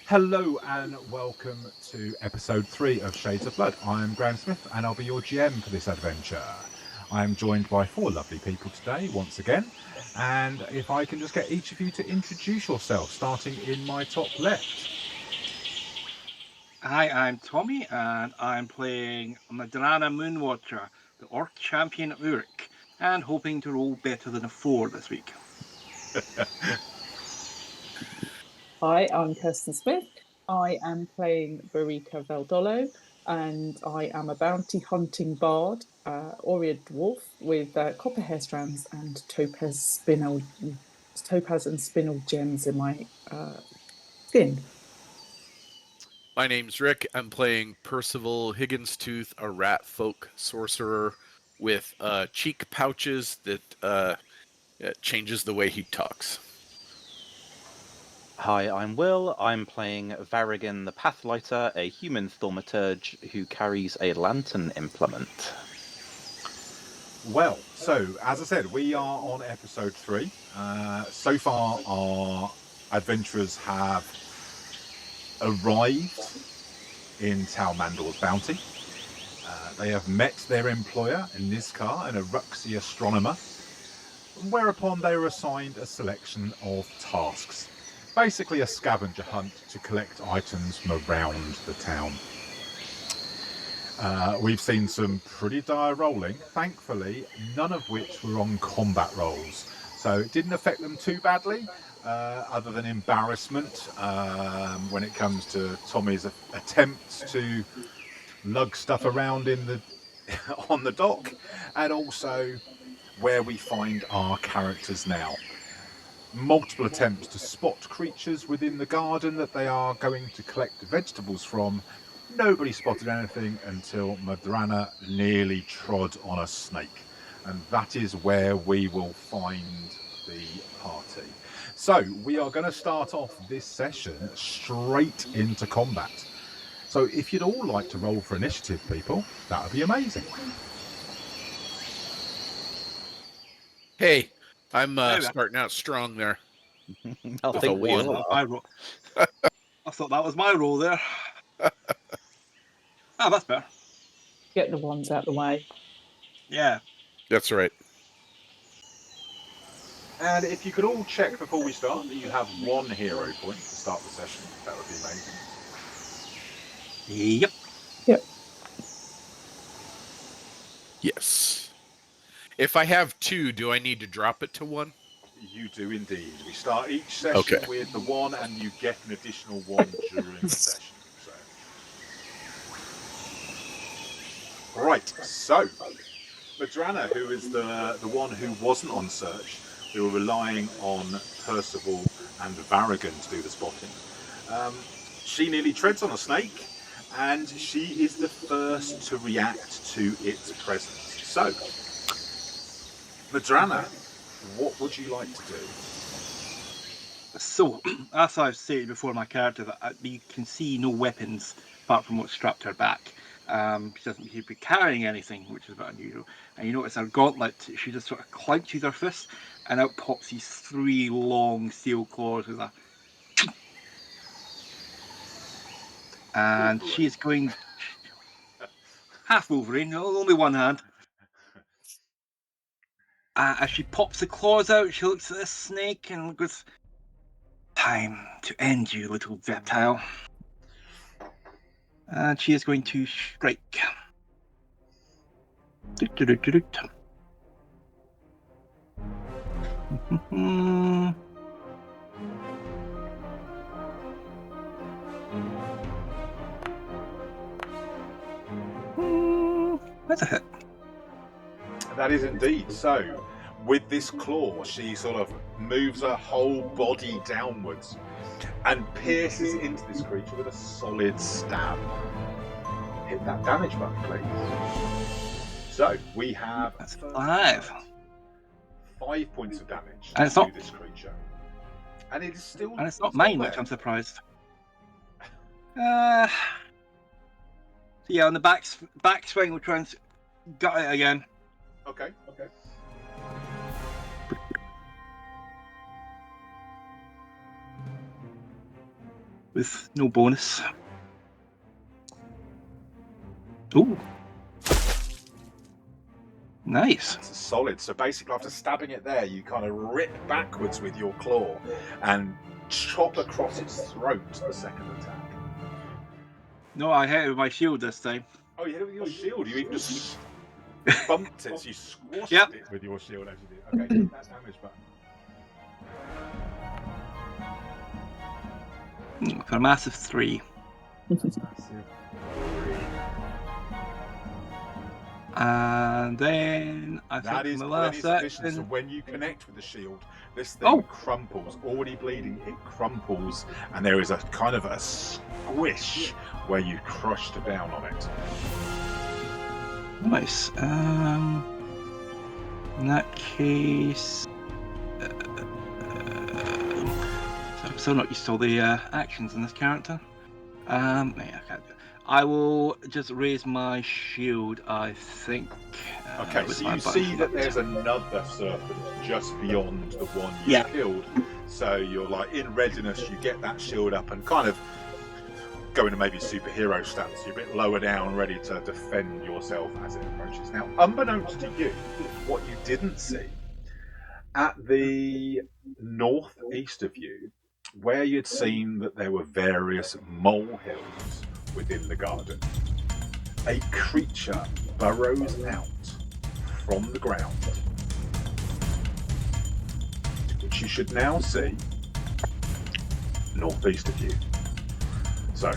Hello and welcome to episode 3 of Shades of Blood. I'm Graham Smith and I'll be your GM for this adventure. I am joined by 4 lovely people today once again, and if I can just get each of you to introduce yourself, starting in my top left. Hi, I'm Tommy, and I'm playing Madranna Moonwatcher, the Orc Champion of Uruk, and hoping to roll better than a 4 this week. Hi, I'm Kirsten Smith. I am playing Berikka Veldolo, and I am a bounty hunting bard, Oread dwarf with copper hair strands and topaz and spinel gems in my skin. My name's Rick. I'm playing Percival Higginstooth, a rat folk sorcerer with cheek pouches that changes the way he talks. Hi, I'm Will. I'm playing Varigan the Pathlighter, a human thaumaturge who carries a lantern implement. Well, so as I said, we are on episode 3. So far, our adventurers have arrived in Talmandor's bounty. They have met their employer, Inizcar, an Iruxi astronomer, whereupon they were assigned a selection of tasks. Basically a scavenger hunt to collect items from around the town. We've seen some pretty dire rolling, thankfully, none of which were on combat rolls. So it didn't affect them too badly, other than embarrassment when it comes to Tommy's attempts to lug stuff around in the on the dock, and also where we find our characters now. Multiple attempts to spot creatures within the garden that they are going to collect vegetables from. Nobody spotted anything until Madranna nearly trod on a snake, and that is where we will find the party. So we are going to start off this session straight into combat. So if you'd all like to roll for initiative, people, that would be amazing. Hey, I'm starting out strong there. I With think a we one. all are. I thought that was my roll there. That's better. Get the ones out the way. Yeah. That's right. And if you could all check before we start that you have 1 hero point to start the session, that would be amazing. Yep. Yes. If I have 2, do I need to drop it to 1? You do indeed. We start each session with the 1, and you get an additional 1 during the session. So, right. So, Madranna, who is the one who wasn't on search, we were relying on Percival and Varigan to do the spotting. She nearly treads on a snake, and she is the first to react to its presence. So, Madranna, what would you like to do? So, as I've said before, my character, that you can see no weapons apart from what's strapped to her back. She doesn't seem to be carrying anything, which is a bit unusual. And you notice her gauntlet, she just sort of clenches her fist, and out pops these 3 long steel claws with a. And she is going half Wolverine, only one hand. As she pops the claws out, she looks at this snake and goes, "Time to end you, little reptile." And she is going to strike. That's a hit. That is indeed. So, with this claw, she sort of moves her whole body downwards and pierces into this creature with a solid stab. Hit that damage button, please. So, we have That's 5. 5 points of damage And it's to not- this creature. And it is still. And it's not mine, which I'm surprised. So yeah, on the backswing, we'll try and gut it again. Okay. with no bonus. Ooh. Nice. That's a solid. So basically, after stabbing it there, you kind of rip backwards with your claw and chop across its throat the second attack. No, I hit it with my shield this time. Oh, you hit it with your shield. You even just bumped it, so you squashed Yep. it with your shield as you did. Okay, hit that damage button. For a massive 3. Massive. And then I That think is my plenty last sufficient. So action. when you connect with the shield, this thing Oh. crumples, already bleeding, it crumples, and there is a kind of a squish where you crushed down on it. Nice. In that case, I'm still not used to all the actions in this character. Yeah, I can't do it. I will just raise my shield, I think. Okay, with so my you see button. that there's another serpent just beyond the one you Yeah. killed. So you're like in readiness, you get that shield up and kind of go into maybe superhero stance. You're a bit lower down, ready to defend yourself as it approaches. Now, unbeknownst to you, what you didn't see, at the northeast of you, where you'd seen that there were various molehills within the garden, a creature burrows out from the ground, which you should now see northeast of you. So,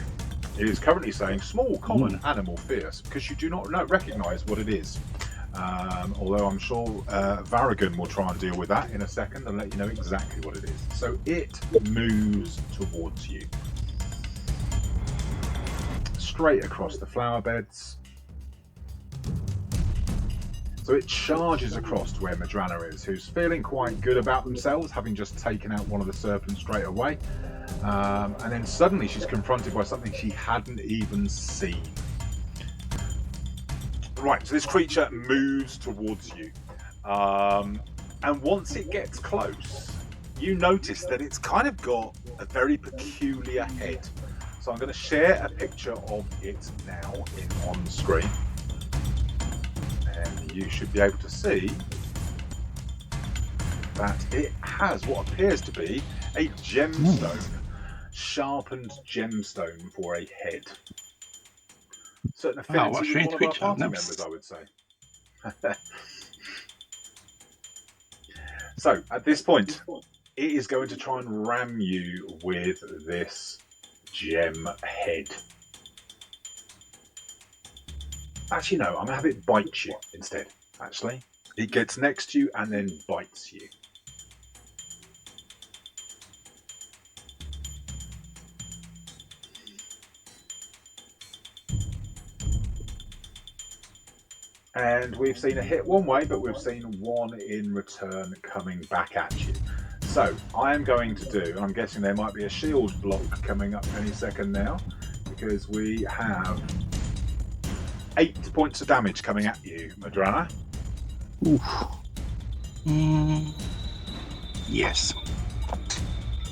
it is currently saying small, common, animal, fierce, because you do not recognise what it is. Although I'm sure Varigan will try and deal with that in a second and let you know exactly what it is. So it moves towards you. Straight across the flower beds. So it charges across to where Madranna is, who's feeling quite good about themselves, having just taken out one of the serpents straight away. And then suddenly she's confronted by something she hadn't even seen. Right, so this creature moves towards you. And once it gets close, you notice that it's kind of got a very peculiar head. So I'm going to share a picture of it now on screen. And you should be able to see that it has what appears to be a gemstone, sharpened gemstone for a head. Certain affinity what a with strange one of our creature. party I've never members, I would say. So, at this point, it is going to try and ram you with this gem head. Actually, no, I'm going to have it bite you instead, actually. It gets next to you and then bites you. And we've seen a hit one way, but we've seen one in return coming back at you. So I am going to do, and I'm guessing there might be a shield block coming up any second now, because we have 8 points of damage coming at you, Madranna. Oof. Yes.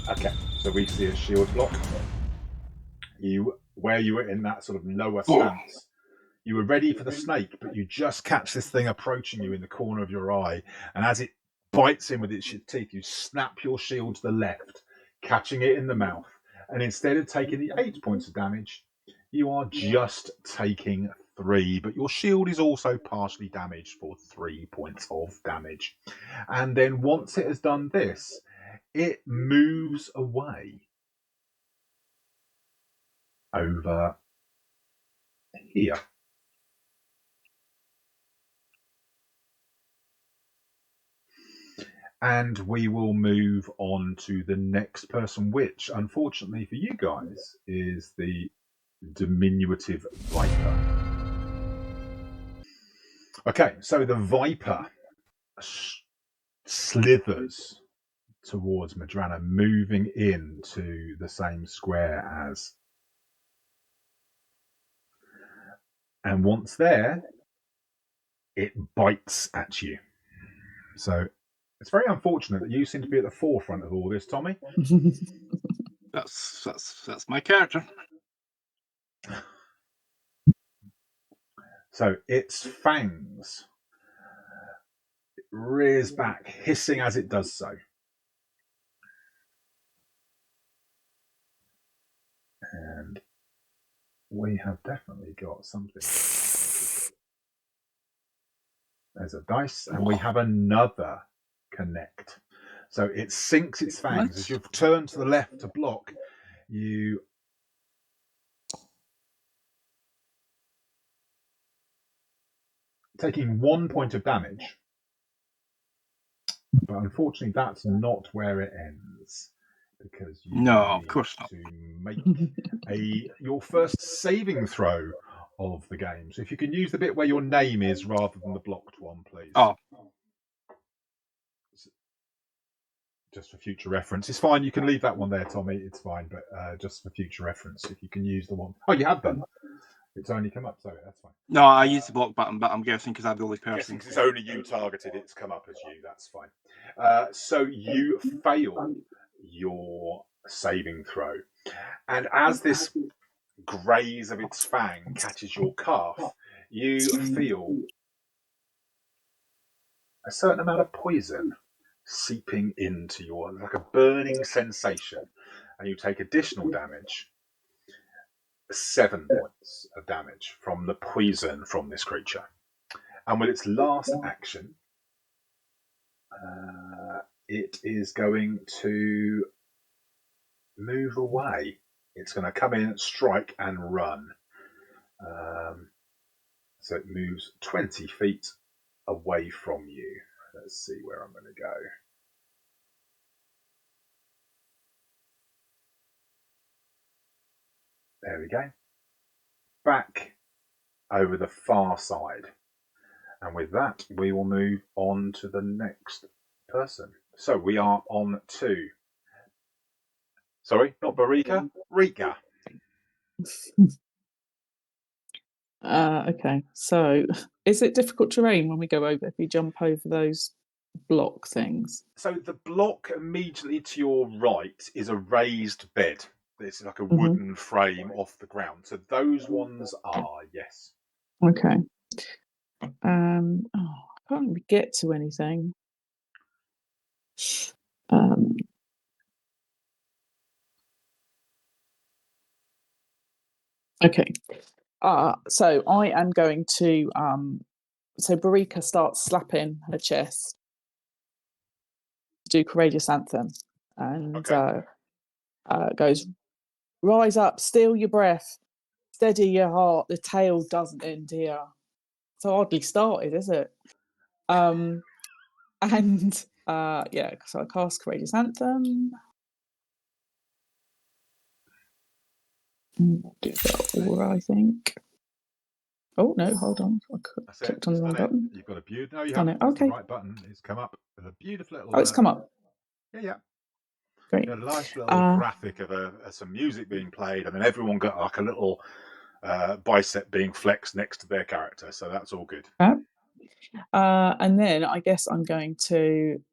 Okay, so we see a shield block. Where you were in that sort of lower stance. You were ready for the snake, but you just catch this thing approaching you in the corner of your eye, and as it bites in with its teeth, you snap your shield to the left, catching it in the mouth, and instead of taking the 8 points of damage, you are just taking 3, but your shield is also partially damaged for 3 points of damage. And then once it has done this, it moves away over here. And we will move on to the next person, which, unfortunately for you guys, is the diminutive Viper. Okay, so the Viper slithers towards Madranna, moving into the same square as. And once there, it bites at you. So it's very unfortunate that you seem to be at the forefront of all this, Tommy. That's my character. So its fangs rears back, hissing as it does so. And we have definitely got something. There's a dice, and we have another connect. So it sinks its fangs. As you've turned to the left to block, you taking 1 point of damage. But unfortunately, that's not where it ends, because you No, of need course not. to make your first saving throw of the game. So if you can use the bit where your name is rather than the blocked one, please. Oh, Just for future reference. It's fine. You can leave that one there, Tommy. It's fine. But just for future reference, if you can use the one. Oh, you have done. It's only come up. So that's fine. no, I used the block button, but I'm guessing because I'm the only Guessing person. 'cause it's only you targeted, it's come up as you. That's fine. So you fail your saving throw. And as this graze of its fang catches your calf, you feel a certain amount of poison seeping into your, like a burning sensation, and you take additional damage, 7 points of damage from the poison from this creature. And with its last action, it is going to move away. It's going to come in, strike, and run. So it moves 20 feet away from you. Let's see where I'm going to go. There we go. Back over the far side. And with that, we will move on to the next person. So we are on to... Sorry, not Berikka, Rika. Okay, so is it difficult terrain when we go over, if you jump over those block things? So the block immediately to your right is a raised bed. It's like a wooden frame off the ground. So those ones are, yes. Okay. I can't really get to anything. Okay. So I am going to so Berikka starts slapping her chest to do Courageous Anthem, and goes, "Rise up, steal your breath, steady your heart, the tale doesn't end here." So oddly started, is it? And yeah, so I cast Courageous Anthem. Do that aura, I think. Oh no, hold on. I clicked on the wrong button. You've got a beautiful... No, you Done haven't. it. That's Okay. the right button. It's come up with a beautiful little... Oh, it's come up. Yeah. Great. A nice little graphic of some music being played, and then everyone got like a little bicep being flexed next to their character. So that's all good. And then I guess I'm going to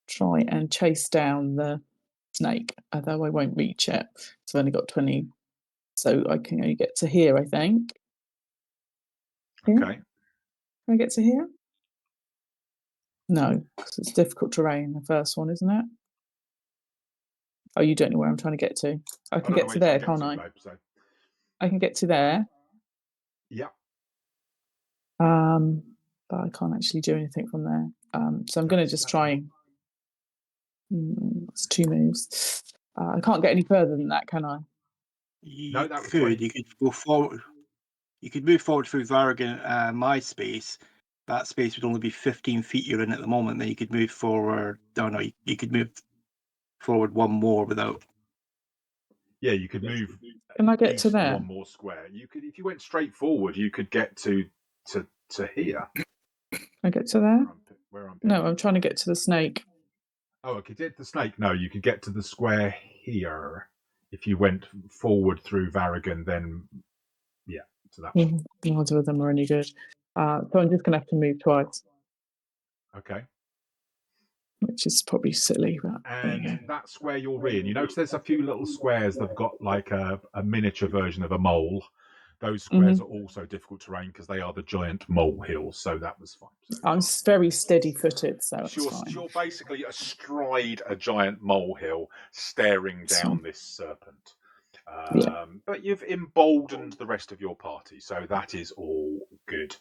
try and chase down the snake, although I won't reach it. So I've only got 20, so I can only get to here, I think. Okay. Can I get to here? No, because it's difficult terrain, the first one, isn't it? Oh, you don't know where I'm trying to get to. I can get to there, can't I? I can get to there. Yeah. But I can't actually do anything from there. So I'm going to just try and... That's 2 moves. I can't get any further than that, can I? You could go forward. You could move forward through Varigan, my space. That space would only be 15 feet you're in at the moment. Then you could move forward. Oh no, you could move forward 1 more without. Yeah, you could move. Can I get to there? 1 more square. You could, if you went straight forward, you could get to here. Can I get to there? Where I'm no, I'm trying to get to the snake. Oh, okay. Get the snake. No, you could get to the square here. If you went forward through Varigan, then yeah, to that one. Neither of them are any good. So I'm just going to have to move twice. Okay. which is probably silly, but there you go. And that's where you're in. You notice there's a few little squares that've got like a miniature version of a mole. Those squares are also difficult terrain because they are the giant mole hills, so that was fine. So I'm very steady-footed, so it's you're, fine. you're basically astride a giant molehill, staring down this serpent. But you've emboldened the rest of your party, so that is all good.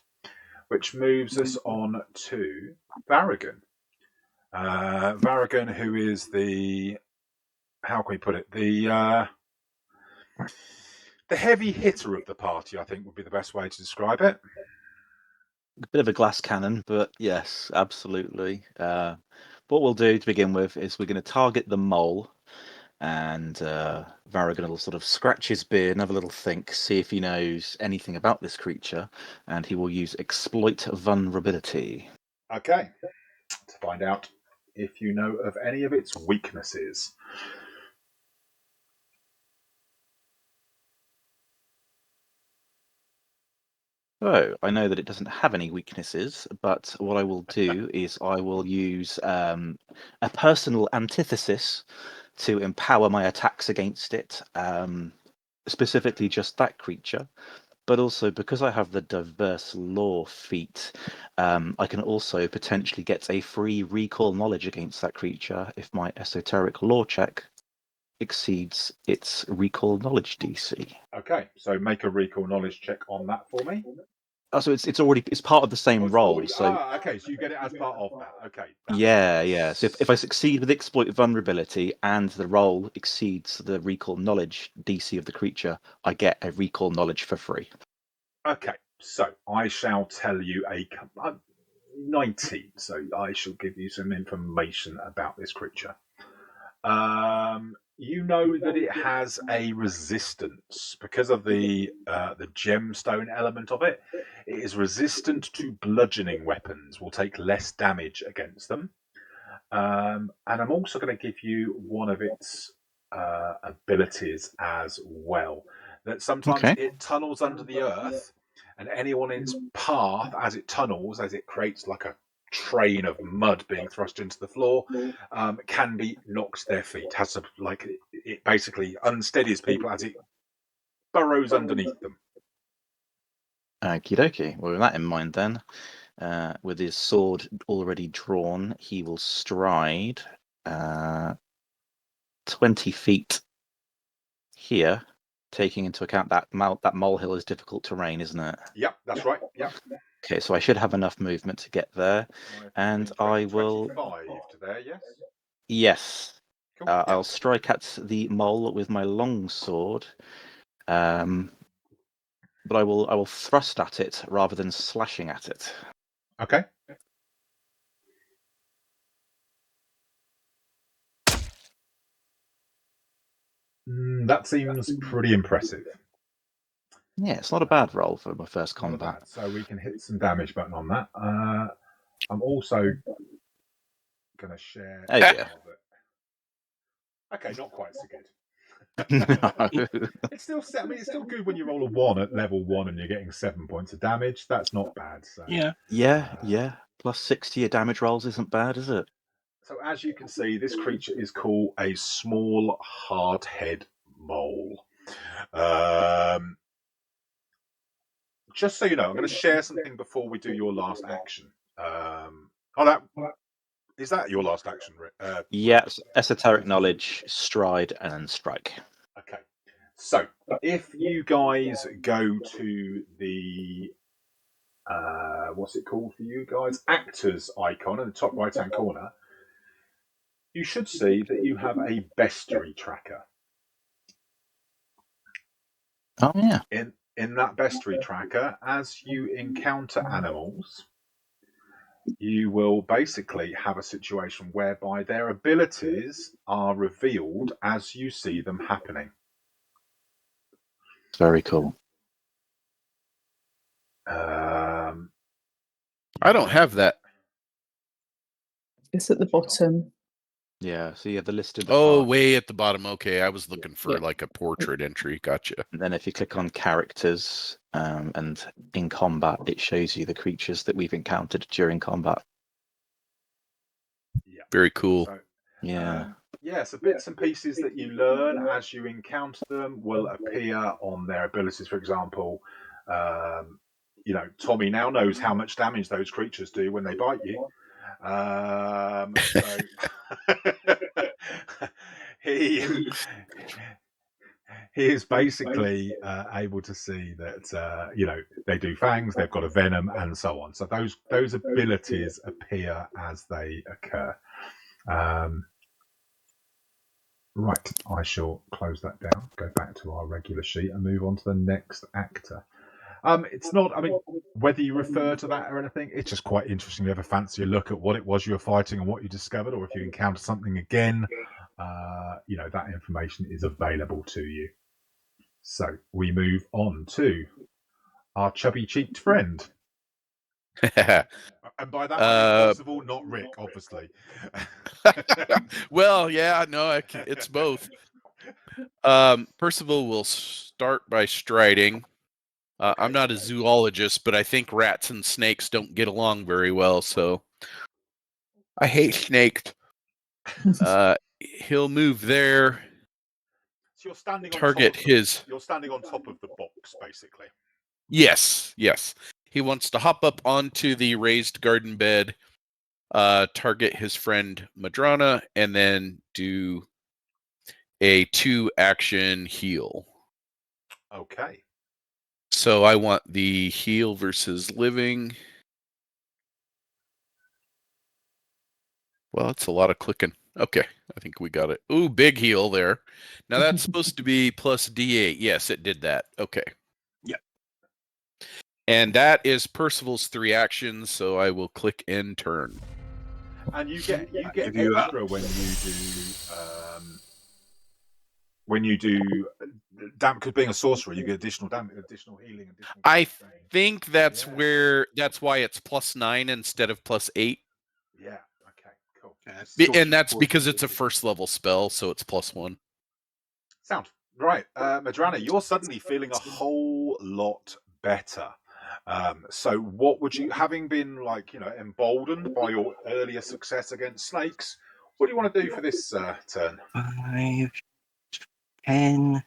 Which moves us on to Varigan. Varigan, who is the, how can we put it, the heavy hitter of the party, I think would be the best way to describe it. A bit of a glass cannon, but yes, absolutely. What we'll do to begin with is we're going to target the mole, and Varigan will sort of scratch his beard and have a little think, see if he knows anything about this creature, and he will use exploit vulnerability. Okay, to find out if you know of any of its weaknesses. So I know that it doesn't have any weaknesses, but what I will do is I will use a personal antithesis to empower my attacks against it, specifically just that creature. But also, because I have the diverse lore feat, I can also potentially get a free recall knowledge against that creature if my esoteric lore check exceeds its recall knowledge DC. Okay, so make a recall knowledge check on that for me. Oh, so it's part of the same roll. Okay, so you get it as part of that. Okay. Yeah. So if I succeed with exploit vulnerability and the roll exceeds the recall knowledge DC of the creature, I get a recall knowledge for free. Okay, so I shall tell you 19. So I shall give you some information about this creature. You know that it has a resistance because of the gemstone element of it. It is resistant to bludgeoning weapons. Will take less damage against them. And I'm also going to give you one of its abilities as well. That sometimes it tunnels under the earth, and anyone in its path as it tunnels, as it creates like a train of mud being thrust into the floor, can be knocked their feet. Has a, like it basically unsteadies people as it burrows underneath them. Okie dokie. Well, with that in mind, then, with his sword already drawn, he will stride 20 feet here, taking into account that that molehill is difficult terrain, isn't it? Yep, that's right. Yep. Okay, so I should have enough movement to get there, and I will. 25 to there, yes. Yes. Cool. I'll strike at the mole with my long sword, but I will thrust at it rather than slashing at it. Okay. That seems pretty impressive. Yeah, it's not a bad roll for my first combat. So we can hit some damage button on that. I'm also going to share. Oh dear. Okay, not quite so good. No. It's still. I mean, it's still good when you roll a 1 at level 1 and you're getting 7 points of damage. That's not bad. So Yeah. Plus 6 to your damage rolls isn't bad, is it? So as you can see, this creature is called a small hardhead mole. Just so you know, I'm going to share something before we do your last action. Is that your last action? Yes, esoteric knowledge, stride, and then strike. Okay. So if you guys go to the what's it called for you guys? Actors icon in the top right hand corner, you should see that you have a bestiary tracker. Oh yeah. In that bestiary tracker, as you encounter animals, you will basically have a situation whereby their abilities are revealed as you see them happening. Very cool. I don't have that. It's at the bottom. Yeah, so you have the listed. Way at the bottom. Okay, I was looking for like a portrait entry. Gotcha. And then if you click on characters and in combat, it shows you the creatures that we've encountered during combat. Yeah. Very cool. So, Yeah. so bits and pieces that you learn as you encounter them will appear on their abilities. For example, Tommy now knows how much damage those creatures do when they bite you. So he is basically able to see that they do fangs, they've got a venom, and so on. So those abilities appear as they occur. Right, I shall close that down, go back to our regular sheet, and move on to the next actor. It's not, I mean, whether you refer to that or anything, it's just quite interesting. You have a fancy look at what it was you were fighting and what you discovered, or if you encounter something again, that information is available to you. So we move on to our chubby-cheeked friend. And by that, I mean, first of all, not Rick, obviously. Well, yeah, no, it's both. Percival will start by striding. Okay. I'm not a zoologist, but I think rats and snakes don't get along very well, so I hate snakes. He'll move there. So you're standing on Target top of his. You're standing on top of the box, basically. Yes. He wants to hop up onto the raised garden bed, target his friend Madranna, and then do a 2-action heal. Okay. So I want the heal versus living. Well, it's a lot of clicking. Okay, I think we got it. Ooh, big heal there. Now that's supposed to be plus D8. Yes, it did that. Okay. Yep. And that is Percival's 3 actions, so I will click end turn. And you get Give you extra when you do damage, because being a sorcerer, you get additional damage, additional healing, additional. I think that's why it's +9 instead of +8. Yeah. Okay. Cool. And that's because it's a first level spell, so it's +1. Sound right, Madranna. You're suddenly feeling a whole lot better. So, what would you, having been emboldened by your earlier success against snakes, what do you want to do for this turn? 5, 10.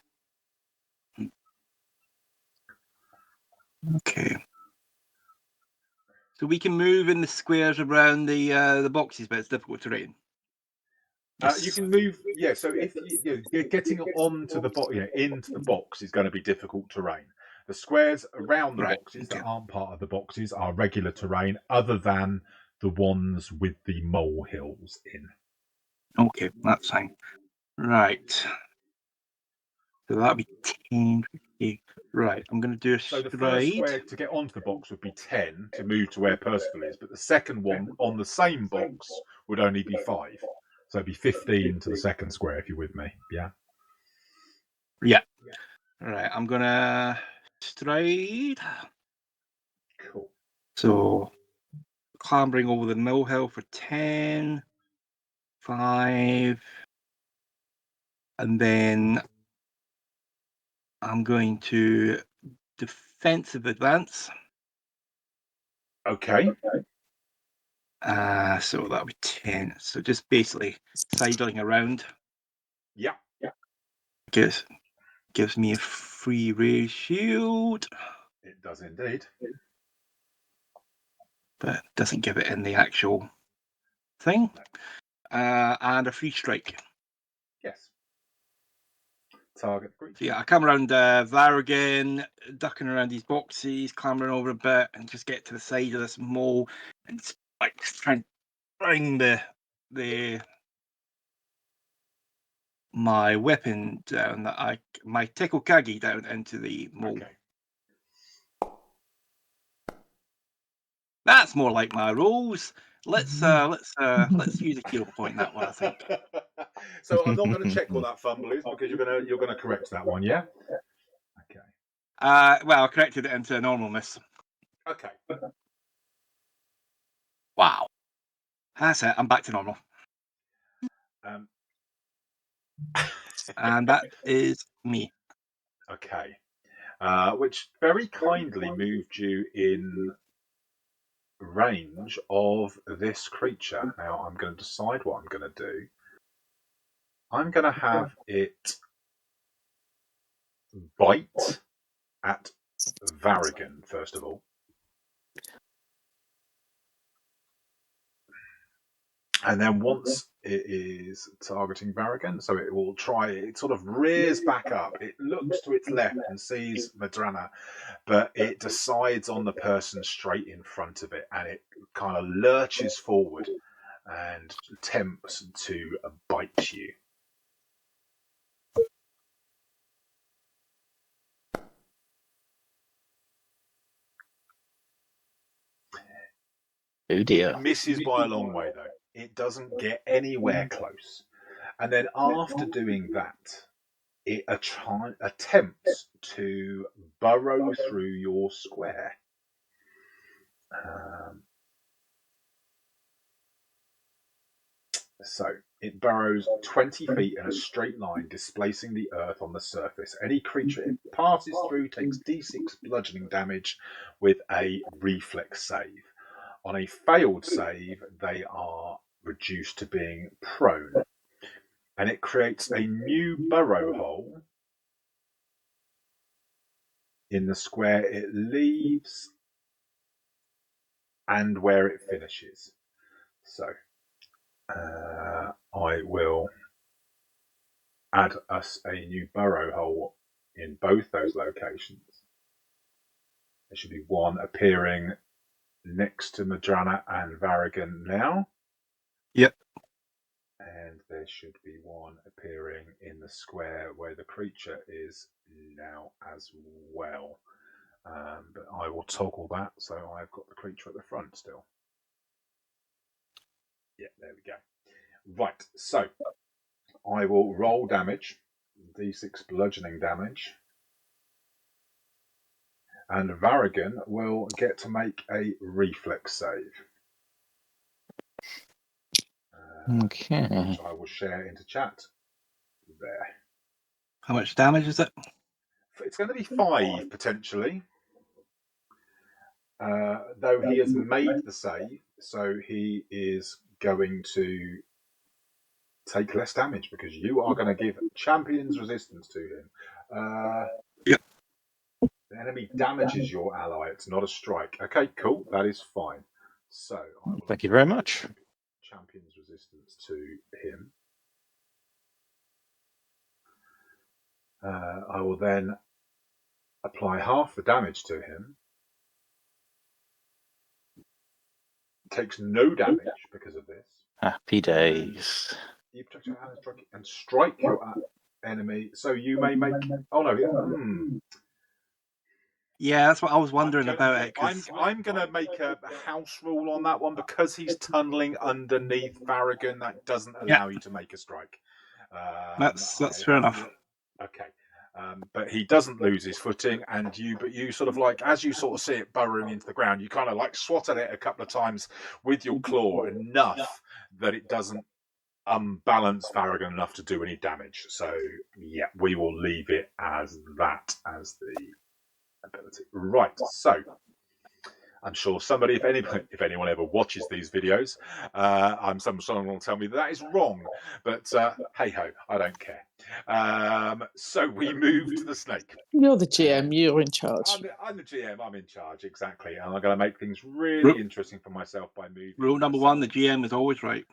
Okay. So we can move in the squares around the boxes, but it's difficult terrain. You can move, so if you're getting onto the box, into the box is going to be difficult terrain. The squares around the boxes that aren't part of the boxes are regular terrain, other than the ones with the molehills in. Okay, that's fine. Right. So that'll be 10, 50. Right, I'm going to do a So stride. the first square to get onto the box would be 10 to move to where Percival is, but the second one on the same box would only be 5. So it'd be 15 to the second square, if you're with me. Yeah. Yeah. Right, I'm going to stride. Cool. So clambering over the mill hill for 10, 5, and then I'm going to defensive advance. Okay. So that'll be 10. So just basically sidling around. Yeah. Gives me a free ray shield. It does indeed. But doesn't give it in the actual thing. And a free strike. Yes. Target creature. So yeah, I come around Varigan, ducking around these boxes, clambering over a bit, and just get to the side of this mole and try and bring my weapon down, my tekokagi down into the mole. Okay. That's more like my rolls. Let's use a hero point that one, I think. So I'm not going to check what that fumble is, because you're gonna correct that one, yeah? Okay. Well, I corrected it into a normal miss. Okay. Wow. That's it. I'm back to normal. And that is me. Okay. Which very kindly moved you in range of this creature. Now I'm going to decide what I'm going to do. I'm going to have it bite at Varigan, first of all. And then once it is targeting Varigan, so it will try, it sort of rears back up. It looks to its left and sees Madranna, but it decides on the person straight in front of it, and it kind of lurches forward and attempts to bite you. Oh dear. It misses by a long way, though. It doesn't get anywhere close. And then after doing that, it attempts to burrow through your square. So it burrows 20 feet in a straight line, displacing the earth on the surface. Any creature it passes through takes d6 bludgeoning damage with a reflex save. On a failed save, they are reduced to being prone. And it creates a new burrow hole in the square it leaves and where it finishes. So I will add us a new burrow hole in both those locations. There should be one appearing next to Madranna and Varigan now. Yep. And there should be one appearing in the square where the creature is now as well. But I will toggle that so I've got the creature at the front still. Yeah, there we go. Right, so I will roll damage, d6 bludgeoning damage, and Varigan will get to make a reflex save. Okay. Which I will share into chat. There. How much damage is it? It's going to be 5 potentially. Though he has made the save, so he is going to take less damage because you are going to give champion's resistance to him. Yep. The enemy damages your ally. It's not a strike. Okay, cool. That is fine. So Thank you very much. Champion's resistance to him. I will then apply half the damage to him. Takes no damage because of this. Happy days. You protect your hand and strike your enemy. So you may make. Oh no. Yeah, that's what I was wondering about it. I'm going to make a house rule on that one because he's tunneling underneath Varigan. That doesn't allow you to make a strike. That's fair enough. Okay. But he doesn't lose his footing, and you sort of like, as you sort of see it burrowing into the ground, you kind of like swat at it a couple of times with your claw enough that it doesn't unbalance Varigan enough to do any damage. So yeah, we will leave it as that as the ability. Right, so I'm sure somebody, if anyone ever watches these videos, someone will tell me that is wrong. But hey ho, I don't care. So we move to the snake. You're the GM. You're in charge. I'm the GM. I'm in charge, exactly. And I'm going to make things really interesting for myself by moving. Rule number 1: the GM is always right.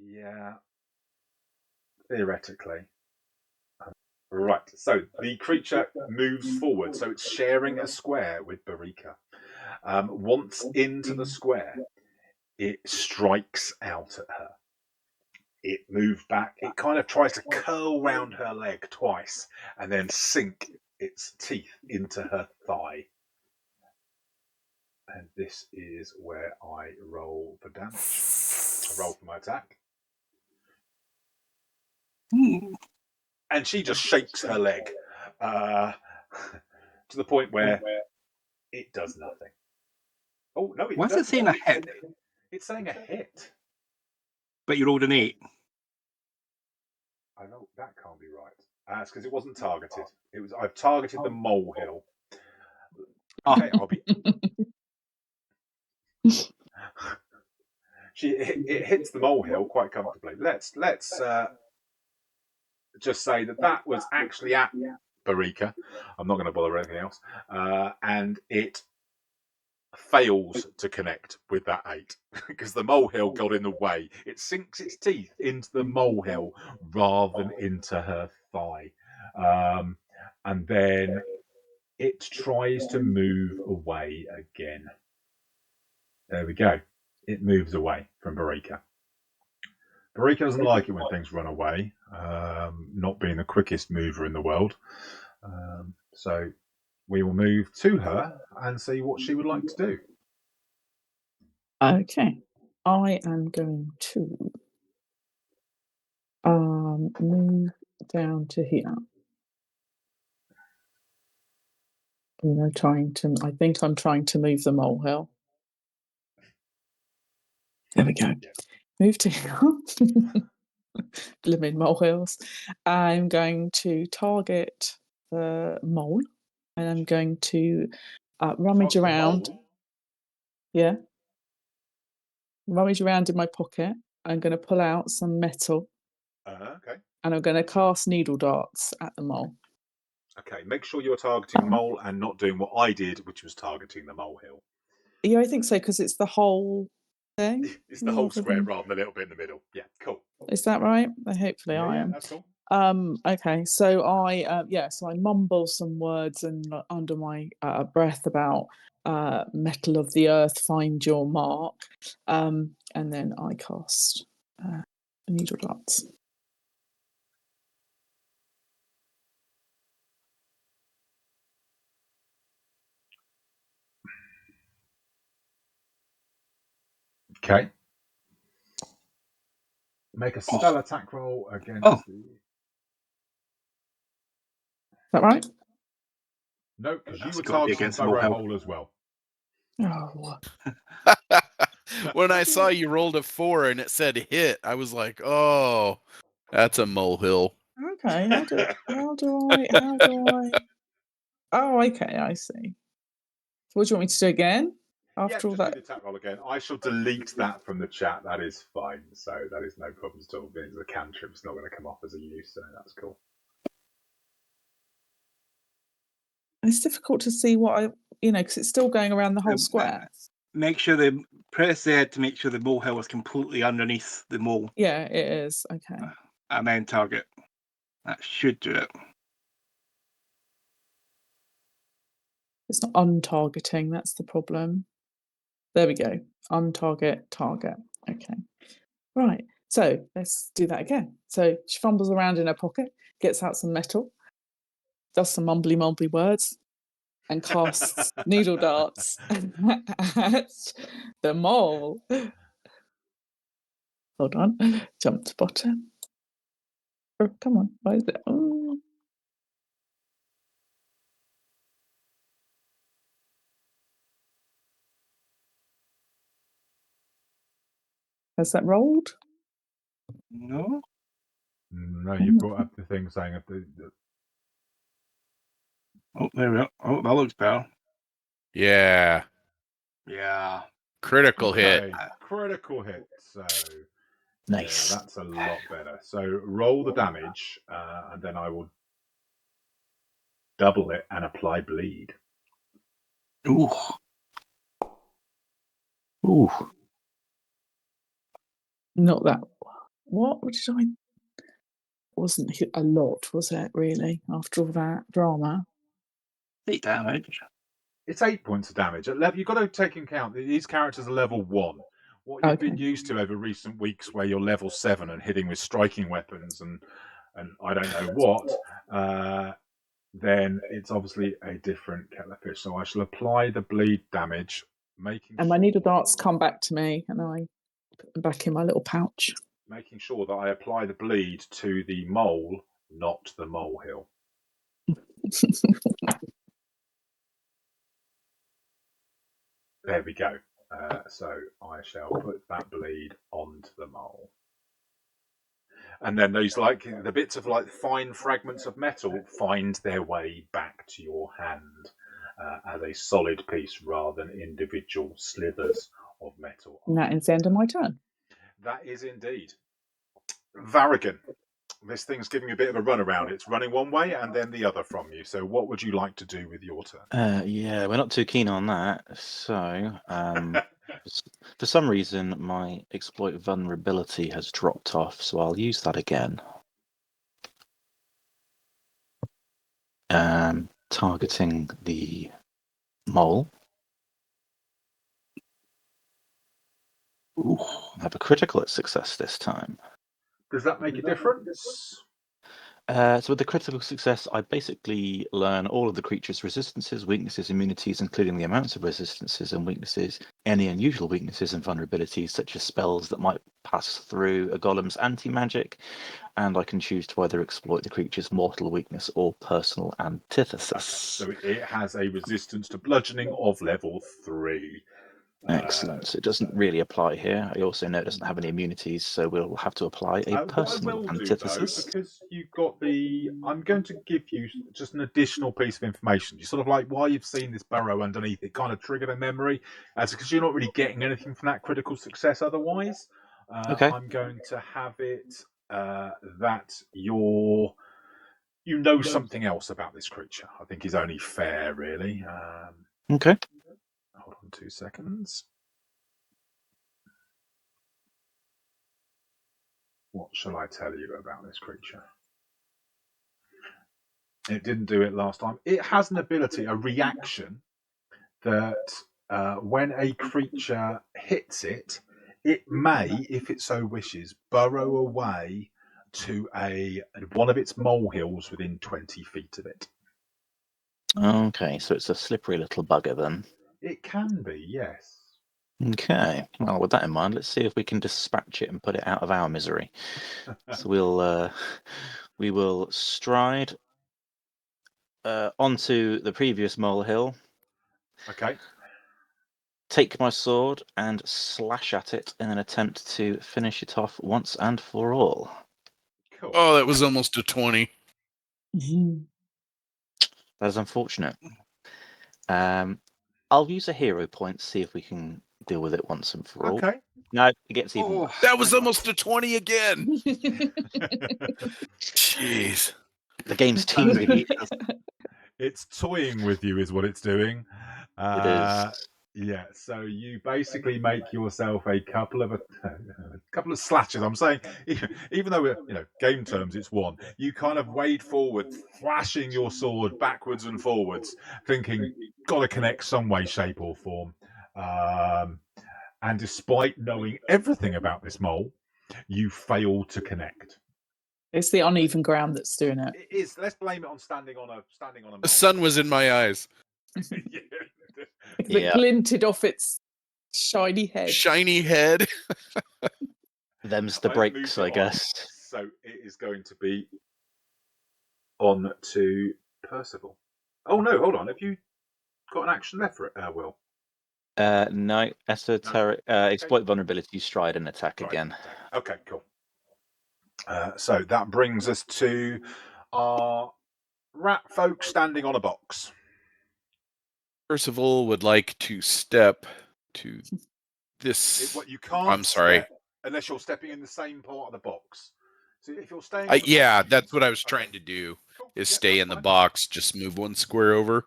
Yeah, theoretically. Right, so the creature moves forward, so it's sharing a square with Berikka. Once into the square, it strikes out at her. It moves back. It kind of tries to curl round her leg twice and then sink its teeth into her thigh. And this is where I roll for damage. I roll for my attack. And she just shakes her leg to the point where it does nothing. Oh, no, What's it saying a hit? It's saying a hit. But you rolled an 8. I know that can't be right. It's because it wasn't targeted. I've targeted the molehill. Okay, I'll be. it hits the molehill quite comfortably. Let's just say that was actually at Berikka. I'm not going to bother with anything else, and it fails to connect with that 8 because the molehill got in the way. It sinks its teeth into the molehill rather than into her thigh, and then it tries to move away again. There we go. It moves away from Berikka. Berikka doesn't like it when things run away, not being the quickest mover in the world. So we will move to her and see what she would like to do. Okay, I am going to move down to here. I think I'm trying to move the molehill. There we go. Move to here. Blimmin' molehills. I'm going to target the mole, and I'm going to rummage around. Yeah. Rummage around in my pocket. I'm going to pull out some metal. Okay. And I'm going to cast needle darts at the mole. Okay, make sure you're targeting mole and not doing what I did, which was targeting the molehill. Yeah, I think so, because it's the whole thing. It's the whole square rather than a little bit in the middle. Yeah, cool. Is that right? Hopefully I am. That's cool. Okay, so I mumble some words and under my breath about metal of the earth, find your mark, and then I cast needle darts. Okay. Make a spell attack roll against the. Is that right? No, because you were targeting burrow hole as well. Oh. When I saw you rolled a 4 and it said hit, I was like, "Oh, that's a molehill." Okay. How do I? Oh, okay. I see. So what do you want me to do again? After all just that, do the attack roll again. I shall delete that from the chat. That is fine. So that is no problem at all. The cantrip's not going to come off as a use, so that's cool. it's difficult to see what I, because it's still going around the whole square. Make sure press Z to make sure the molehill is completely underneath the mole. Yeah, it is. Okay. And then target. That should do it. It's not untargeting, that's the problem. There we go. Untarget, target. Okay. Right. So let's do that again. So she fumbles around in her pocket, gets out some metal, does some mumbly words, and casts needle darts at the mole. Hold on. Jump to bottom. Oh, come on. Why is it? Oh. Has that rolled? No. No, you brought up the thing saying Oh, there we go. Oh, that looks better. Yeah. Yeah. Critical hit. Critical hit. So nice. Yeah, that's a lot better. So roll the damage, and then I will double it and apply bleed. Ooh. Ooh. Not that. What did I? Wasn't a lot, was it? Really? After all that drama. 8 damage. It's 8 points of damage. You've got to take into account that these characters are level 1. What you've been used to over recent weeks, where you're level 7 and hitting with striking weapons and I don't know what, then it's obviously a different kettle of fish. So I shall apply the bleed damage, making and my needle darts come back to me, and I put them back in my little pouch. Making sure that I apply the bleed to the mole, not the molehill. There we go. So I shall put that bleed onto the mole. And then those the bits of fine fragments of metal find their way back to your hand as a solid piece rather than individual slithers of metal. And that is the end of my turn. That is indeed. Varigan, this thing's giving you a bit of a runaround. It's running one way and then the other from you. So what would you like to do with your turn? Yeah, we're not too keen on that. So, for some reason, my exploit vulnerability has dropped off, so I'll use that again. Targeting the mole. Ooh, I have a critical success this time. Does that make a difference? So with the critical success, I basically learn all of the creature's resistances, weaknesses, immunities, including the amounts of resistances and weaknesses, any unusual weaknesses and vulnerabilities, such as spells that might pass through a golem's anti-magic, and I can choose to either exploit the creature's mortal weakness or personal antithesis. So it has a resistance to bludgeoning of level 3. Excellent. So it doesn't really apply here. I also know it doesn't have any immunities, so we'll have to apply a personal what I will antithesis. do, though, because you've got I'm going to give you just an additional piece of information. You sort of like, while you've seen this burrow underneath, it kind of triggered a memory, because you're not really getting anything from that critical success otherwise. Okay. I'm going to have it that you know something else about this creature. I think is only fair, really. Okay. Hold on 2 seconds. What shall I tell you about this creature? It didn't do it last time. It has an ability, a reaction, that when a creature hits it, it may, if it so wishes, burrow away to one of its molehills within 20 feet of it. Okay, so it's a slippery little bugger then. It can be, yes. Okay, well, with that in mind, let's see if we can dispatch it and put it out of our misery. So we will stride onto the previous molehill. Okay. Take my sword and slash at it in an attempt to finish it off once and for all. Cool. Oh, that was almost a 20. That is unfortunate. I'll use a hero point, see if we can deal with it once and for all. Okay. No, it gets even worse. That was almost a 20 again. Jeez. The game's teasing you. It's toying with you, is what it's doing. It is. Yeah, so you basically make yourself a couple of slashes. I'm saying, even though game terms, it's one. You kind of wade forward, flashing your sword backwards and forwards, thinking, got to connect some way, shape, or form. And despite knowing everything about this mole, you fail to connect. It's the uneven ground that's doing it. It is. Let's blame it on standing on a mole. The sun was in my eyes. Yeah. It glinted off its shiny head. Shiny head. Them's the breaks, I guess. So it is going to be on to Percival. Oh no, hold on. Have you got an action left for it, Will? No. Esoteric exploit vulnerability, stride and attack again. Okay, cool. So that brings us to our rat folk standing on a box. Percival would like to step to this. What you can't. I'm sorry. Unless you're stepping in the same part of the box. So if you're staying. Yeah, that's what I was trying to do. Is stay in the box, just move one square over,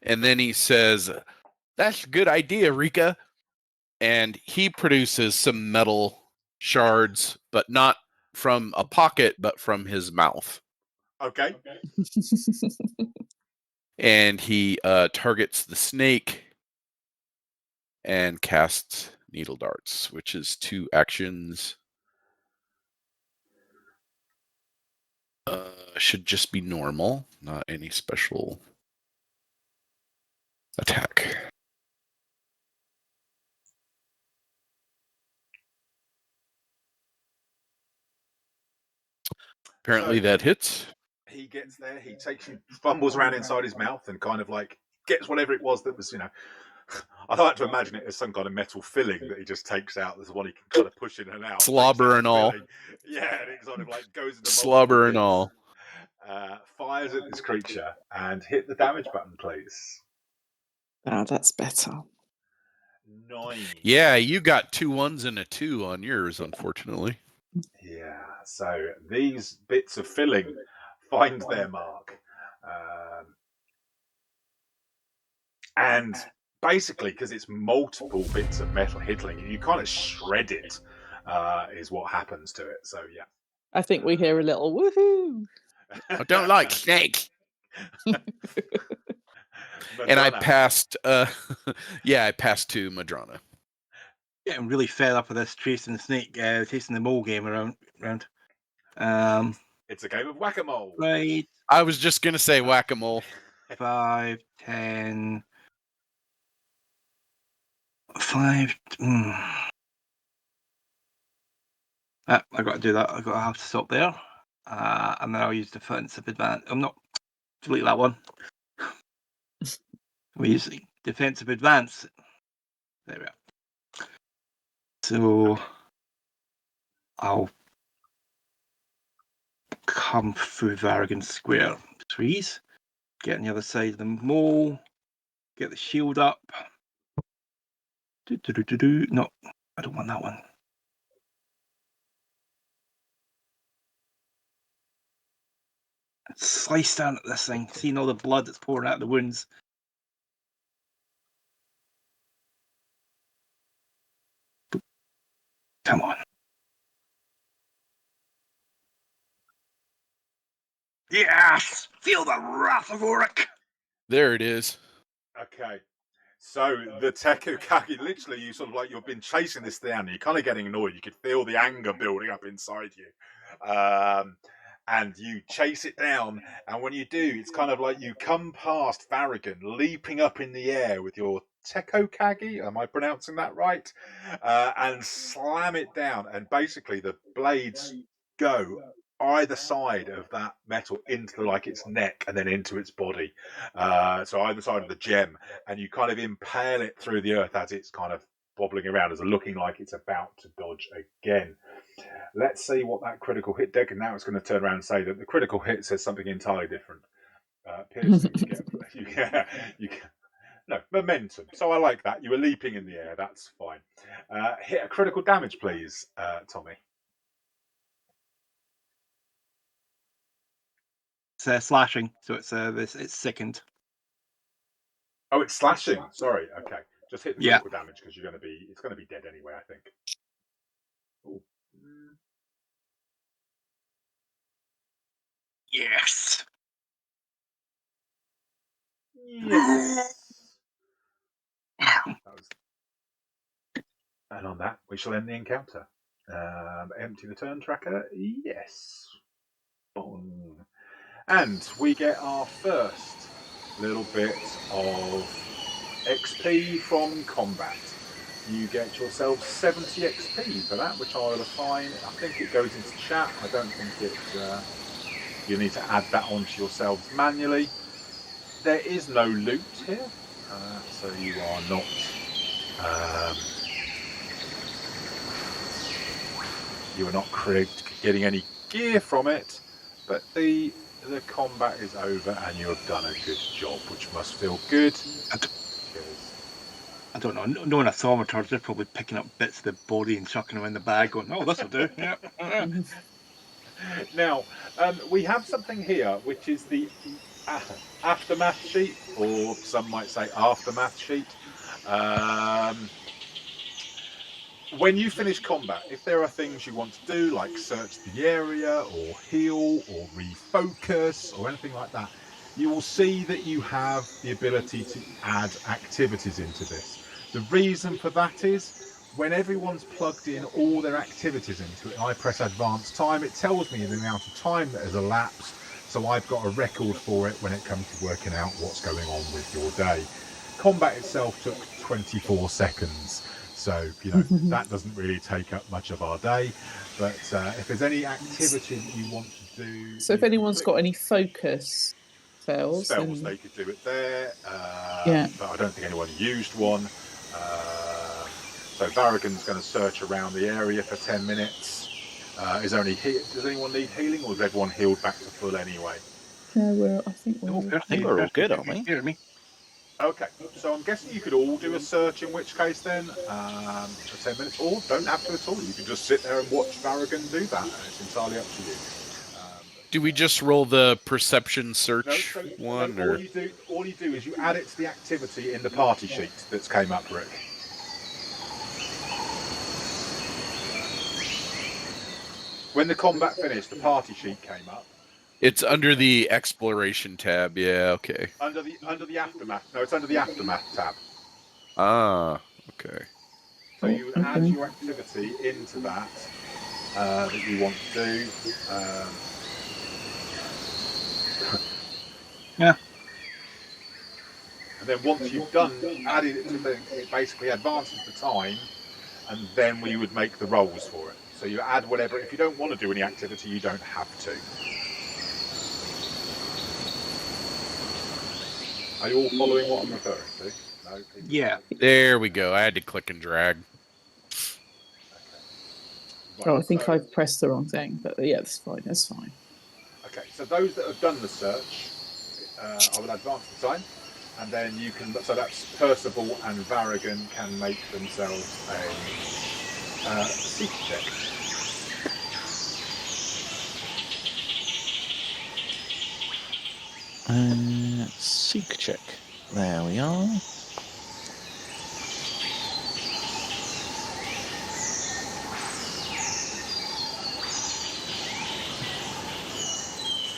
and then he says, "That's a good idea, Rika." And he produces some metal shards, but not from a pocket, but from his mouth. Okay. And he targets the snake and casts needle darts, which is 2 actions. Should just be normal, not any special attack. Apparently that hits. He gets there, he fumbles around inside his mouth and kind of like gets whatever it was that was, I like to imagine it as some kind of metal filling that he just takes out. There's one he can kind of push in and out. Slobber and all. Yeah, and it sort of like goes into slobber and all. Fires at this creature and hit the damage button, please. Ah, that's better. 9. Yeah, you got 2 1s and a 2 on yours, unfortunately. Yeah, so these bits of filling find their mark. And basically, because it's multiple bits of metal hitting you, you kind of shred it, is what happens to it. So, yeah. I think we hear a little woohoo. I don't like snakes. And I Madranna. passed, I passed to Madranna. Getting really fed up with this chasing the snake, chasing the mole game around. It's a game of whack-a-mole. Right. I was just going to say whack-a-mole. 5, 10, 5. I got to do that. I have to stop there, and then I'll use defensive advantage. I'm not delete that one. We use defensive advance. There we are. So I'll come through Varigan Square trees, get on the other side of the mole, get the shield up. No, I don't want that one. Slice down at this thing, seeing all the blood that's pouring out of the wounds. Come on. Yes! Feel the wrath of Ulrich! There it is. Okay. So the Tekukagi, literally, you sort of like you've been chasing this down, and you're kind of getting annoyed. You could feel the anger building up inside you, and you chase it down. And when you do, it's kind of like you come past Varigan, leaping up in the air with your Tekukagi. Am I pronouncing that right? And slam it down, and basically the blades go either side of that metal into like its neck and then into its body. So either side of the gem, and you kind of impale it through the earth as it's kind of wobbling around, as looking like it's about to dodge again. Let's see what that critical hit did, and now it's going to turn around and say that the critical hit says something entirely different. Piercing, you get no momentum. So I like that. You were leaping in the air. That's fine. Hit a critical damage, please, Tommy. It's slashing, so it's sickened. Oh, it's slashing. Sorry. Okay, just hit the Yeah. critical damage because it's going to be dead anyway, I think. Ooh. Yes. Yes. And on that, we shall end the encounter. Empty the turn tracker. Yes. Boom. And we get our first little bit of XP from combat. You get yourself 70 XP for that, which I will assign. I think it goes into chat. I don't think you need to add that onto yourselves manually. There is no loot here, so you are not getting any gear from it. But the combat is over, and you have done a good job, which must feel good. I don't know. Knowing a thaumaturge, they're probably picking up bits of the body and chucking them in the bag, going, "Oh, this will do." Yeah. Now, we have something here, which is the aftermath sheet, or some might say aftermath sheet. When you finish combat, if there are things you want to do, like search the area, or heal, or refocus, or anything like that, you will see that you have the ability to add activities into this. The reason for that is, when everyone's plugged in all their activities into it, and I press advanced time, it tells me the amount of time that has elapsed, so I've got a record for it when it comes to working out what's going on with your day. Combat itself took 24 seconds. So, that doesn't really take up much of our day. But if there's any activity that you want to do... So if anyone's got any focus spells, then... they could do it there. But I don't think anyone used one. So Varigan's going to search around the area for 10 minutes. Does anyone need healing, or is everyone healed back to full anyway? No, I think we're all good, aren't we? Hear me. Okay, so I'm guessing you could all do a search, in which case then, for 10 minutes, or don't have to at all. You can just sit there and watch Varigan do that, and it's entirely up to you. Do we just roll the perception search No, so one, all or you do is you add it to the activity in the party sheet that's came up, Rick. When the combat finished, the party sheet came up. it's under the exploration tab? Yeah, okay. Under the aftermath. No, it's under the aftermath tab. Ah, okay. So you would add Okay. your activity into that that you want to do. Yeah. And then once you've added it to the, it basically advances the time, and then we would make the rolls for it. So you add whatever. If you don't want to do any activity, you don't have to. Are you all following what I'm referring to? No. People? Yeah. There we go. I had to click and drag. Right, Oh, I think so, I've pressed the wrong thing, but yeah, that's fine. That's fine. Okay, so those that have done the search, I will advance the time, and then you can. So that's Percival and Varigan can make themselves a seek check. Seek check. There we are.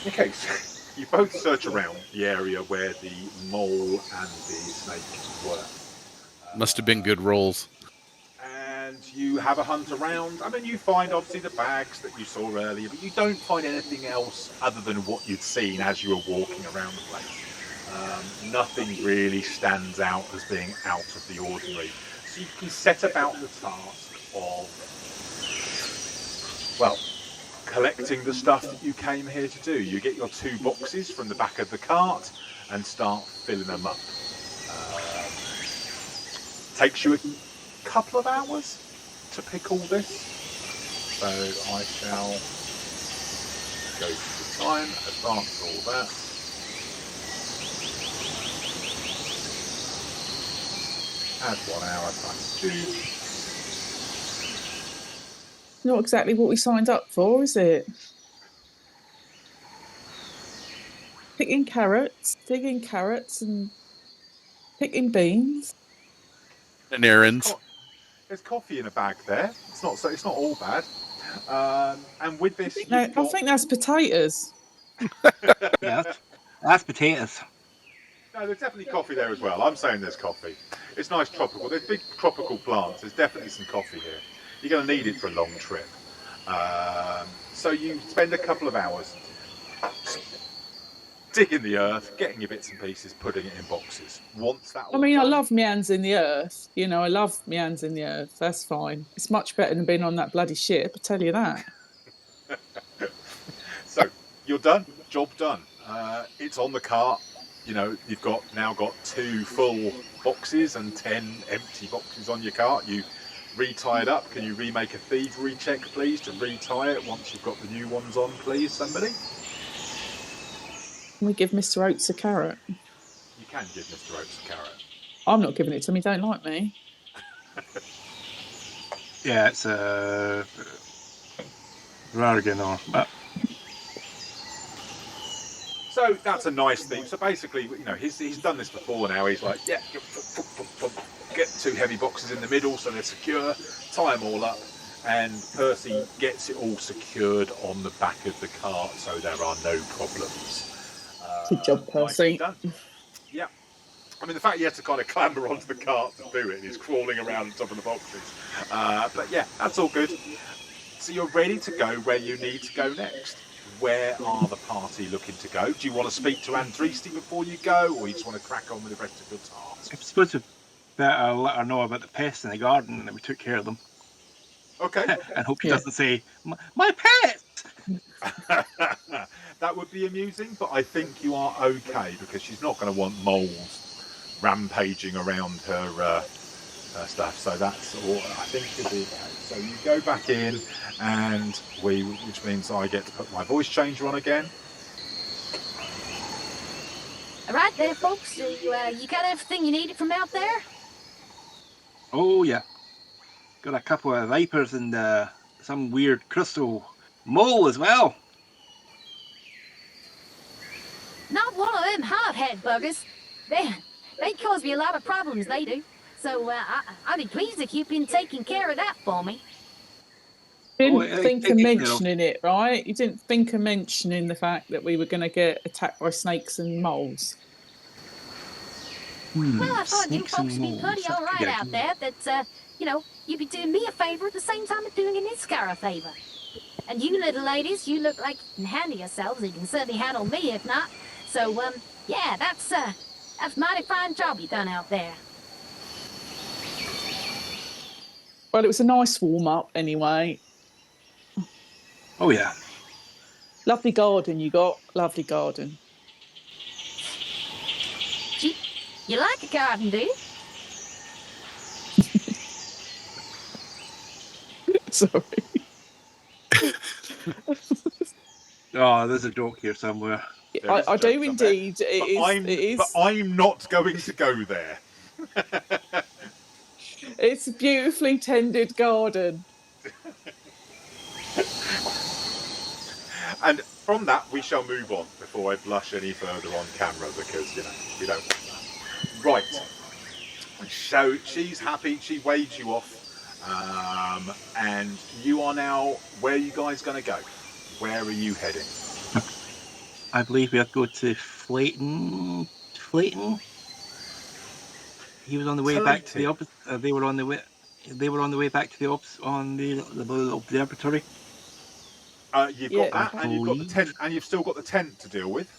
Okay, so you both search around the area where the mole and the snake were. Must have been good rolls. And you have a hunt around. I mean, you find obviously the bags that you saw earlier, but you don't find anything else other than what you'd seen as you were walking around the place. Nothing really stands out as being out of the ordinary. So you can set about the task of, well, collecting the stuff that you came here to do. You get your 2 boxes from the back of the cart and start filling them up. Takes you a couple of hours to pick all this, so I shall go to the time, advance all that. Add 1 hour times 2. Not exactly what we signed up for, is it? Picking carrots, digging carrots, and picking beans. And errands. There's coffee in a bag there. It's not all bad. And with this, I think that's potatoes. Yeah. That's potatoes. No, there's definitely coffee there as well. I'm saying there's coffee. It's nice tropical. There's big tropical plants. There's definitely some coffee here. You're going to need it for a long trip. So you spend a couple of hours digging the earth, getting your bits and pieces, putting it in boxes. Once that. I mean, I love my hands in the earth. You know, I love my hands in the earth. That's fine. It's much better than being on that bloody ship, I tell you that. So you're done. Job done. It's on the cart. You know, you've now got 2 full boxes and 10 empty boxes on your cart. You re-tie it up. Can you remake a thievery check, please, to re-tie it once you've got the new ones on, please, somebody? Can we give Mr. Oates a carrot? You can give Mr. Oates a carrot. I'm not giving it to him. He don't like me. Yeah, it's a Varigan or. So that's a nice thing. So basically, you know, he's done this before now. He's like, yeah, get 2 heavy boxes in the middle so they're secure, tie them all up, and Percy gets it all secured on the back of the cart so there are no problems. Good job, Percy. Yeah. I mean, the fact he had to kind of clamber onto the cart to do it, and he's crawling around on top of the boxes. But yeah, that's all good. So you're ready to go where you need to go next. Where are the party looking to go? Do you want to speak to Andristi before you go, or you just want to crack on with the rest of your task? I'm supposed to better let her know about the pests in the garden and that we took care of them. Okay. And hope she doesn't say, my pets! That would be amusing, but I think you are okay, because she's not going to want moles rampaging around her stuff. So that's all. I think you'll be okay. So you go back in, and which means I get to put my voice changer on again. Right there, folks. You got everything you needed from out there? Oh, yeah. Got a couple of vipers and some weird crystal mole as well. Not one of them hot-head buggers. They cause me a lot of problems, they do. So I'd be pleased if you've been taking care of that for me. Didn't think of you know. mentioning it, right? You didn't think of mentioning the fact that we were going to get attacked by snakes and moles. Well, I thought you Snakes and folks would be moles. plenty all right out there. That you'd be doing me a favor at the same time as doing Inizcar a favor. And you little ladies, you look like you can handle yourselves. You can certainly handle me, if not. So, yeah, that's a mighty fine job you done out there. Well, it was a nice warm-up anyway. Oh, yeah. Lovely garden you got. Lovely garden. You like a garden, do you? Sorry. Oh, there's a joke here somewhere. I do indeed. But I'm not going to go there. It's a beautifully tended garden. And from that, we shall move on before I blush any further on camera because, we don't want that. Right. So she's happy. She waves you off. And you are now, where are you guys going to go? Where are you heading? I believe we have to go to Flirting. He was on the way back to the they were on the way. They were on the way back to the observatory. You've got that, and you've got the tent, and you've still got the tent to deal with.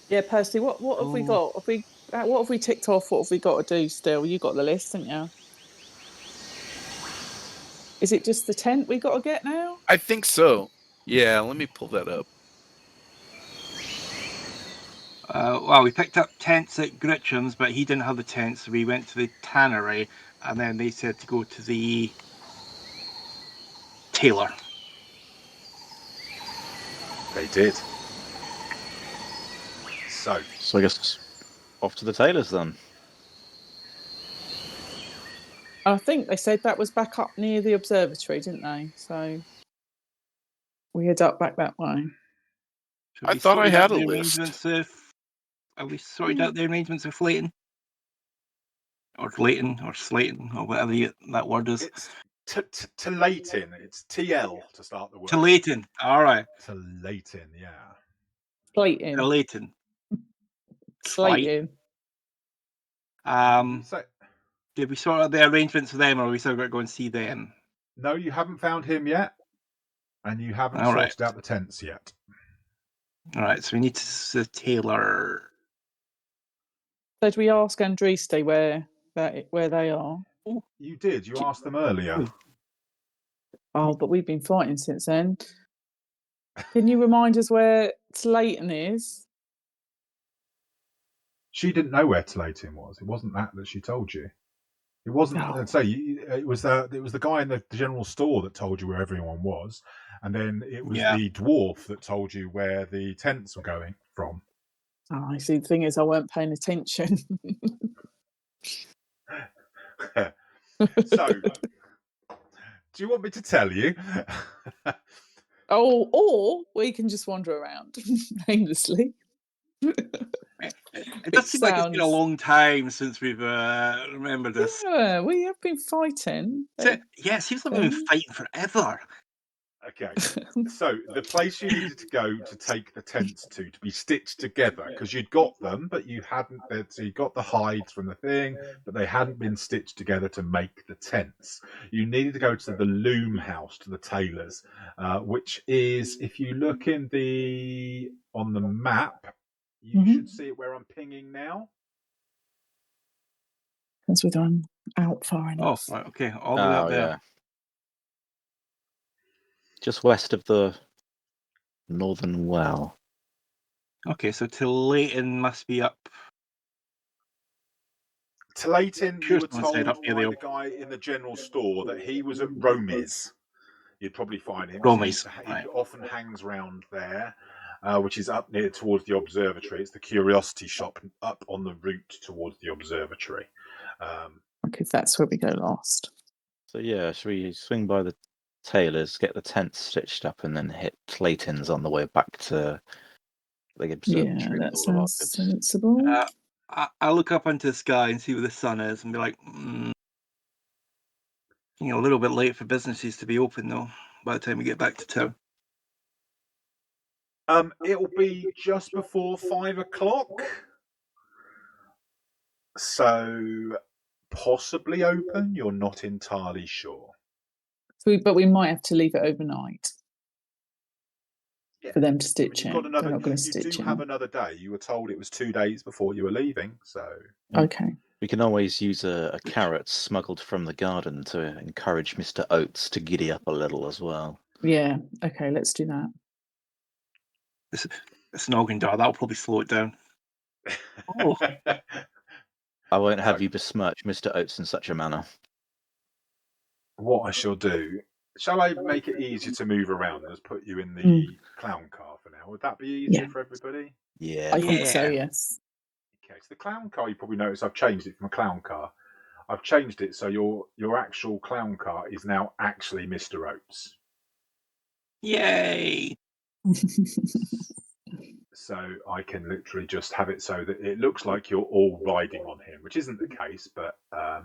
Yeah, Percy. What have we got? What have we ticked off? What have we got to do still? You got the list, haven't you? Is it just the tent we got to get now? I think so. Yeah, let me pull that up. Well, we picked up tents at Gritcham's, but he didn't have the tents, so we went to the tannery, and then they said to go to the tailor. They did. So I guess off to the tailor's then. I think they said that was back up near the observatory, didn't they? So we head up back that way. I thought I had a list. Have we sorted out the arrangements of Flayton? Or Flayton, or Slayton, or whatever that word is. It's Talaitin. It's TL to start the word. Talaitin. All right. Talaitin, yeah. Slating. Talaitin. Slating. So, did we sort out the arrangements for them, or are we still got to go and see them? No, you haven't found him yet, and you haven't sorted out the tents yet. All right, so we need to the tailor. So did we ask Andriste where they are? You did. You asked them earlier. Oh, but we've been fighting since then. Can you remind us where Slayton is? She didn't know where Talaitin was. It wasn't that she told you. It wasn't. I'd say it was the guy in the general store that told you where everyone was, and then it was the dwarf that told you where the tents were going from. Oh, I see. The thing is, I weren't paying attention. So, do you want me to tell you? Or we can just wander around aimlessly. It does seem like it's been a long time since we've remembered this. Yeah, we have been fighting. It seems like we've been fighting forever. Okay, so the place you needed to go to take the tents to be stitched together, because you'd got them, but you hadn't. So you got the hides from the thing, but they hadn't been stitched together to make the tents. You needed to go to the loom house, to the tailor's, which is, if you look on the map, you should see it where I'm pinging now. Because we're done out far enough. Oh, right, okay, all the way up there. Yeah. Just west of the northern well. Okay, so Talaitin must be up. Talaitin, you were told by the guy in the general store that he was at Romy's. You'd probably find him. Romy's. He often hangs around there. which is up near towards the observatory. It's the curiosity shop up on the route towards the observatory. Okay, that's where we go last. So yeah, should we swing by the tailors, get the tent stitched up, and then hit Clayton's on the way back to the observatory? Yeah, with that all of our sounds goods? sensible. I look up into the sky and see where the sun is and be like, a little bit late for businesses to be open though. By the time we get back to town. It'll be just before 5 o'clock. So possibly open. You're not entirely sure. But we might have to leave it overnight Yeah. for them to stitch You've it. got another. They're not going to You stitch do it. have another day. You were told it was 2 days before you were leaving. So Okay. We can always use a carrot smuggled from the garden to encourage Mr. Oates to giddy up a little as well. Yeah. Okay. Let's do that. It's an organ dart. That'll probably slow it down. Oh. I won't have you besmirch Mr. Oates in such a manner. What I shall do, shall I make it easier to move around and just put you in the clown car for now? Would that be easier for everybody? Yeah. I think so, yes. Okay, so the clown car, you probably noticed I've changed it from a clown car. I've changed it so your actual clown car is now actually Mr. Oates. Yay! So I can literally just have it so that it looks like you're all riding on him, which isn't the case, but I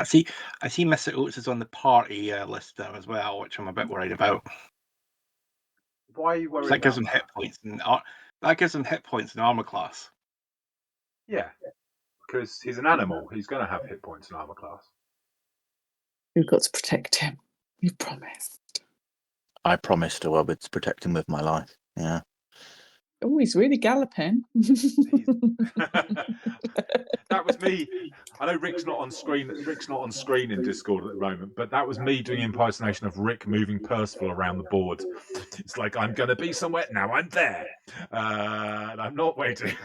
see Mr. Oates is on the party list there as well, which I'm a bit worried about. Why are you worried That gives about him hit points and armor class. Yeah, because he's an animal. He's going to have hit points and armor class. We've got to protect him. You promised. I promised I would protect him with my life. Yeah. Oh, he's really galloping. That was me. I know Rick's not on screen. Rick's not on screen in Discord at the moment, but that was me doing impersonation of Rick moving Percival around the board. It's like, I'm going to be somewhere now. I'm there, and I'm not waiting.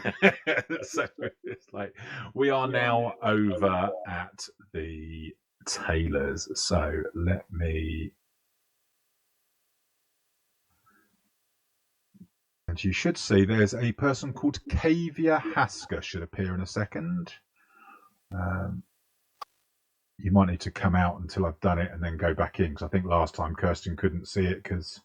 So it's like we are now over at the tailors. So let me. And you should see there's a person called Kavia Hasker should appear in a second. You might need to come out until I've done it and then go back in, because I think last time Kirsten couldn't see it because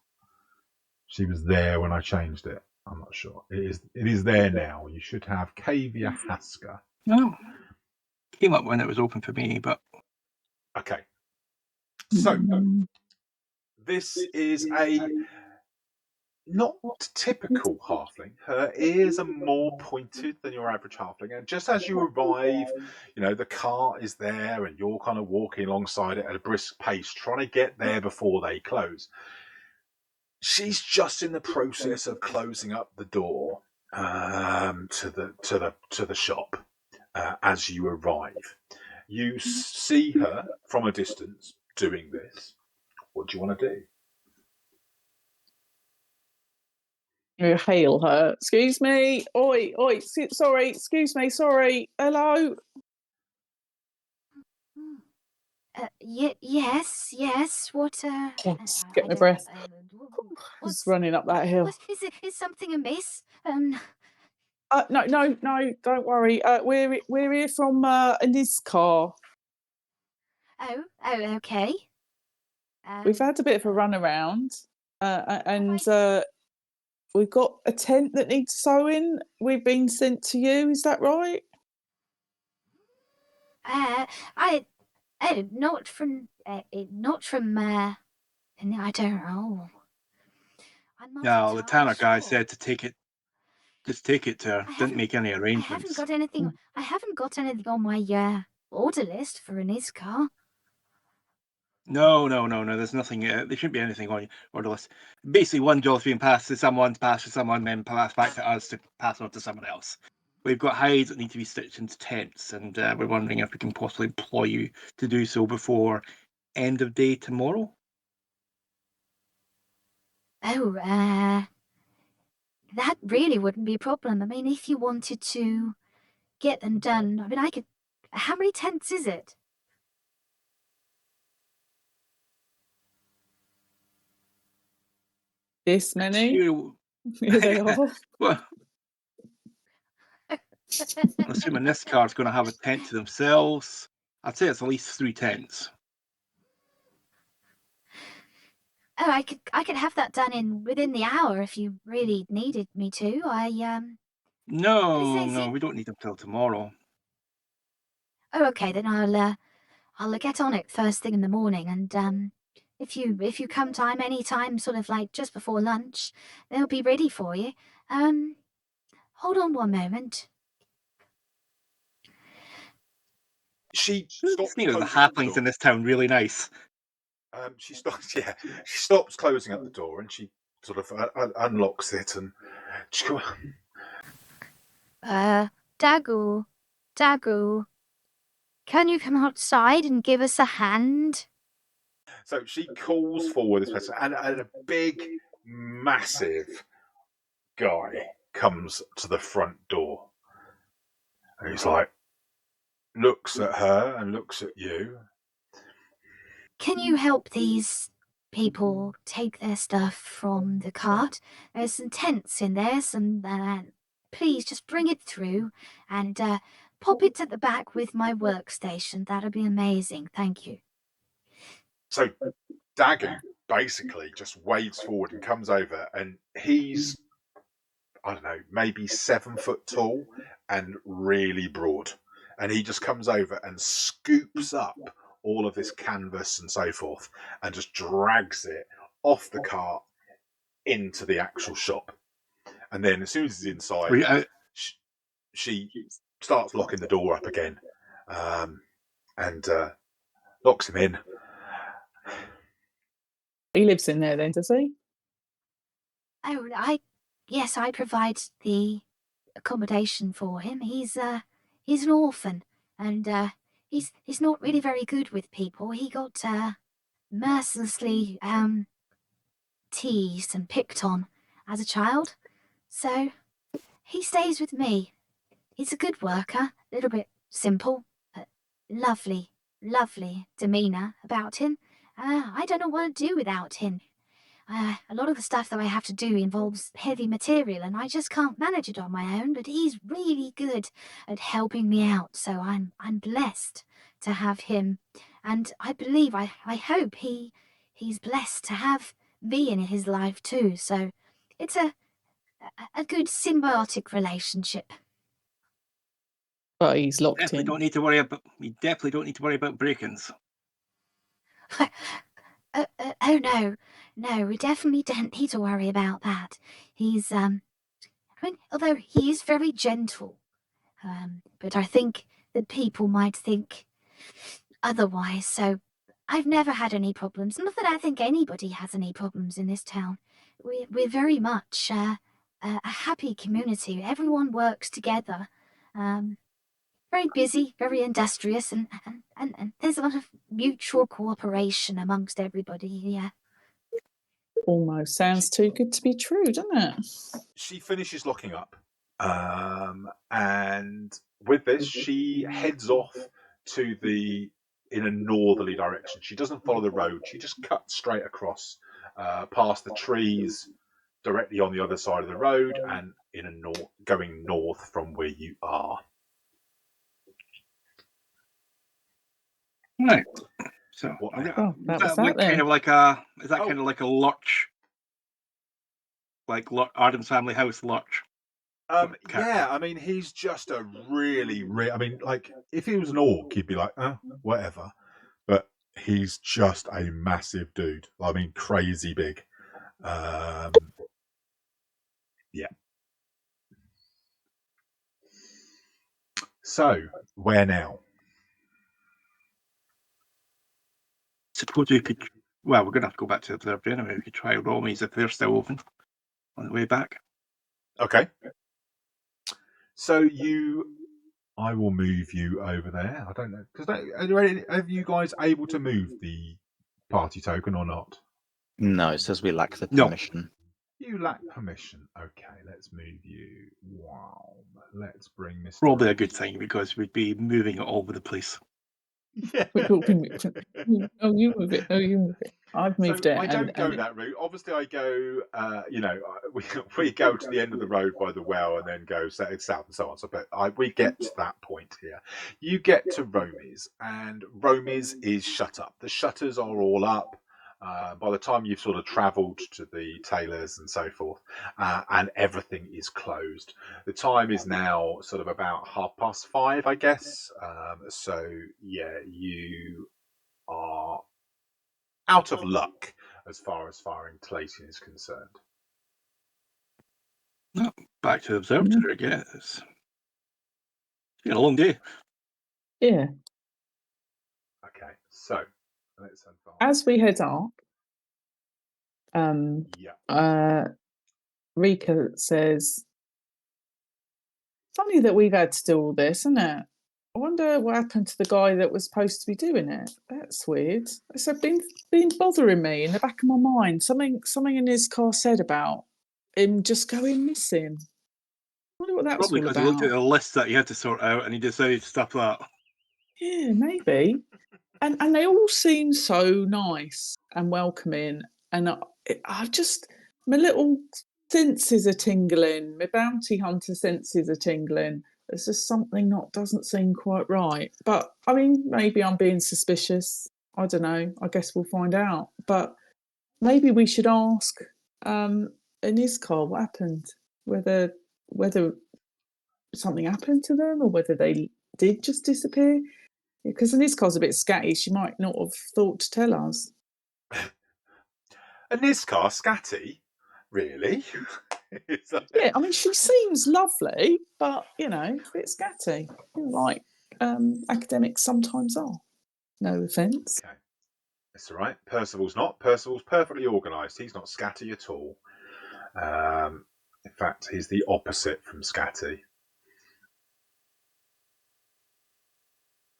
she was there when I changed it. I'm not sure. It is there now. You should have Kavia Hasker. No. Came up when it was open for me, but Okay. So this is a not typical halfling. Her ears are more pointed than your average halfling. And just as you arrive, the cart is there and you're kind of walking alongside it at a brisk pace, trying to get there before they close. She's just in the process of closing up the door to the shop as you arrive. You see her from a distance doing this. What do you want to do? You hail her. Excuse me. Oi, oi. Sorry. Excuse me. Sorry. Hello. Yes. What? Get my breath. Just running up that hill. Is something amiss? No. Don't worry. We're here from Inizcar. Oh, okay. We've had a bit of a run around, and we've got a tent that needs sewing. We've been sent to you. Is that right? Not from. I don't know. no, the Tanner guy said to take it. Just take it to her. Didn't make any arrangements. I haven't got anything on my order list for Inizcar. No. There's nothing. There shouldn't be anything on your order list. Basically, one job's being passed to someone, then passed back to us to pass on to someone else. We've got hides that need to be stitched into tents, and we're wondering if we can possibly employ you to do so before end of day tomorrow. Oh, that really wouldn't be a problem. I mean, if you wanted to get them done, I mean, I could. How many tents is it? This many? Here, Here they are. well, I'm assuming this car's going to have a tent to themselves. I'd say it's at least 3 tents. Oh, I could have that done within the hour if you really needed me to. No, See- we don't need them till tomorrow. Oh, okay, then I'll get on it first thing in the morning, and if you come any time, sort of like just before lunch, they'll be ready for you. Hold on one moment. She Who stops knew the closing up the halflings door. in this town really nice? She stops. Yeah, she stops closing up the door, and she sort of unlocks it, and she goes, Dagu, can you come outside and give us a hand? so she calls forward this person, and a big, massive guy comes to the front door, and he's like, looks at her and looks at you. Can you help these people take their stuff from the cart? There's some tents in there, please just bring it through and pop it at the back with my workstation. That'll be amazing. Thank you. So Dagu basically just wades forward and comes over, and he's, I don't know, maybe 7 foot tall and really broad. And he just comes over and scoops up all of this canvas and so forth and just drags it off the cart into the actual shop. And then as soon as he's inside, she starts locking the door up again, and locks him in. He lives in there then, does he? Oh, yes, I provide the accommodation for him. He's an orphan, and he's not really very good with people. He got mercilessly teased and picked on as a child, so he stays with me. He's a good worker, a little bit simple, but lovely demeanor about him. I don't know what to do without him. A lot of the stuff that I have to do involves heavy material, and I just can't manage it on my own. But he's really good at helping me out, so I'm blessed to have him, and I believe I hope he's blessed to have me in his life too. So it's a good symbiotic relationship. But he's locked Definitely in. don't need to worry about. We definitely don't need to worry about break-ins. Oh no, we definitely don't need to worry about that. He's although he is very gentle, but I think that people might think otherwise. So I've never had any problems. Not that I think anybody has any problems in this town. We're very much a happy community. Everyone works together. Very busy, very industrious, and there's a lot of mutual cooperation amongst everybody. Yeah. Almost sounds too good to be true, doesn't it? She finishes locking up, and with this, she heads off in a northerly direction. She doesn't follow the road. She just cuts straight across, past the trees, directly on the other side of the road, and going north from where you are. Right. So What I'm the gonna- Oh, that is was that like that then. kind of like a Oh. kind of like a lurch, like Arden's family house lurch? Yeah, I mean, he's just a really, I mean, like, if he was an orc, you'd be like, whatever. But he's just a massive dude. I mean, crazy big. Yeah. So, where now? Suppose we could. Well, we're gonna have to go back to the observatory anyway. We could try Romy's if they're still open on the way back. Okay. So I will move you over there. I don't know, because are you guys able to move the party token or not? No, it says we lack the No. permission. You lack permission. Okay, let's move you. Wow. Let's bring Mr. Probably a good thing because we'd be moving it all over the place. Yeah. We're talking. Oh, you move it. Oh, you move it. I've moved So it. I don't go and that route. Obviously, I go. We go to the end of the road by the well and then go south and so on. So, but we get to that point here. You get to Romy's, and Romy's is shut up. The shutters are all up. By the time you've sort of travelled to the tailors and so forth, and everything is closed. The time is now sort of about 5:30, I guess. So yeah, you are out of luck as far as firing Clayton is concerned. No, back to the observatory, I guess. It's been a long day. yeah. Okay, so let's advance. As we head up, Yeah. Rika says, "Funny that we've had to do all this, isn't it? I wonder what happened to the guy that was supposed to be doing it. That's weird. It's been bothering me in the back of my mind. Something in his car said about him just going missing. I wonder what that was Probably all because he looked at about. the list that he had to sort out and he decided to stuff that. Yeah, maybe. And they all seem so nice and welcoming. And I just, my little senses are tingling. My bounty hunter senses are tingling. There's just something doesn't seem quite right. But I mean, maybe I'm being suspicious. I don't know. I guess we'll find out. But maybe we should ask Inizcar what happened. Whether something happened to them or whether they did just disappear. Because Inizcar's a bit scatty. She might not have thought to tell us. Inizcar scatty, really? Yeah, I mean, she seems lovely, but, a bit scatty, like academics sometimes are. No offence. Okay, that's all right. Percival's not. Percival's perfectly organised. He's not scatty at all. In fact, he's the opposite from scatty.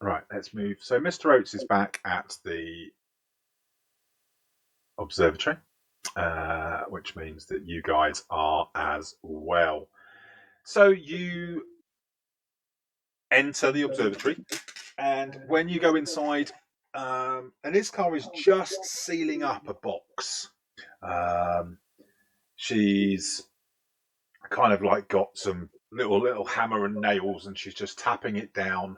Right, let's move. So Mr. Oates is back at the observatory, which means that you guys are as well. So you enter the observatory, and when you go inside, Inizcar is just sealing up a box. She's kind of like got some little hammer and nails, and she's just tapping it down.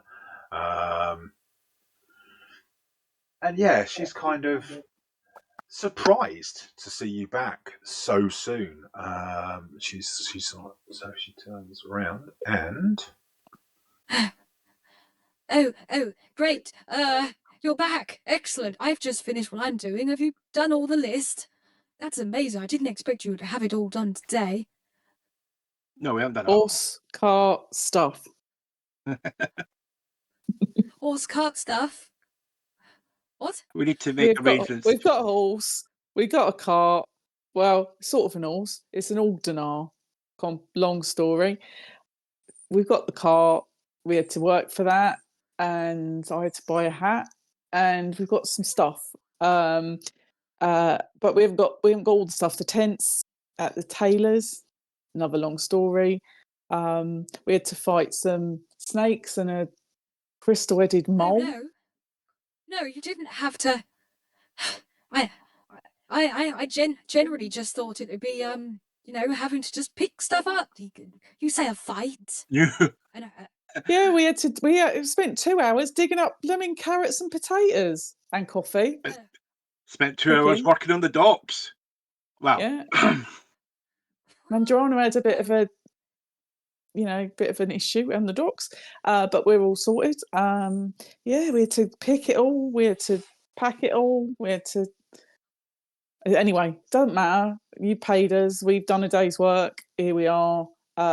And yeah, she's kind of surprised to see you back so soon. She's so she turns around and Oh, great. You're back. Excellent. I've just finished what I'm doing. Have you done all the list? That's amazing. I didn't expect you to have it all done today. No, we haven't done it all. Horse, cart, stuff. Horse cart stuff. What? We need to make arrangements. We've got a horse. We've got a cart. Well, sort of an horse. It's an Aldenar. Long story. We've got the cart. We had to work for that, and I had to buy a hat, and we've got some stuff. But we haven't got all the stuff. The tents at the tailors. Another long story. We had to fight some snakes and a crystal-headed mole. Oh, no, you didn't have to. I generally just thought it would be having to just pick stuff up. You say a fight. Yeah, we spent 2 hours digging up blooming carrots and potatoes and coffee. Spent 2 hours working on the docks. Wow. Yeah. Madranna had a bit of an issue on the docks, but we're all sorted. Yeah, we had to pick it all. We had to pack it all. We had to. Anyway, doesn't matter. You paid us. We've done a day's work. Here we are.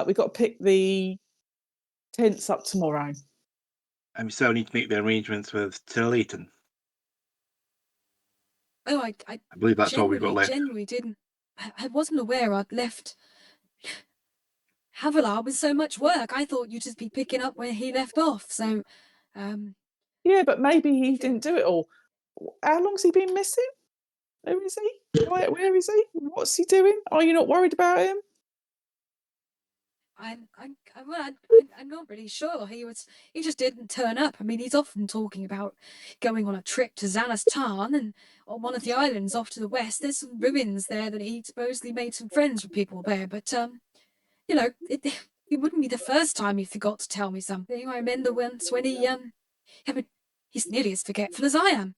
We've got to pick the tents up tomorrow. And we still need to make the arrangements with Tillayton. Oh, I believe that's all we've got left. Genuinely didn't. I wasn't aware I'd left Havilar with so much work. I thought you'd just be picking up where he left off. So, Yeah, but maybe he didn't do it all. How long's he been missing? Where is he? Where is he? What's he doing? Are you not worried about him? I'm not really sure. He just didn't turn up. I mean, he's often talking about going on a trip to Zalastan and on one of the islands off to the west. There's some ruins there that he supposedly made some friends with people there. But you know, it wouldn't be the first time he forgot to tell me something. I remember once when I mean, he's nearly as forgetful as I am.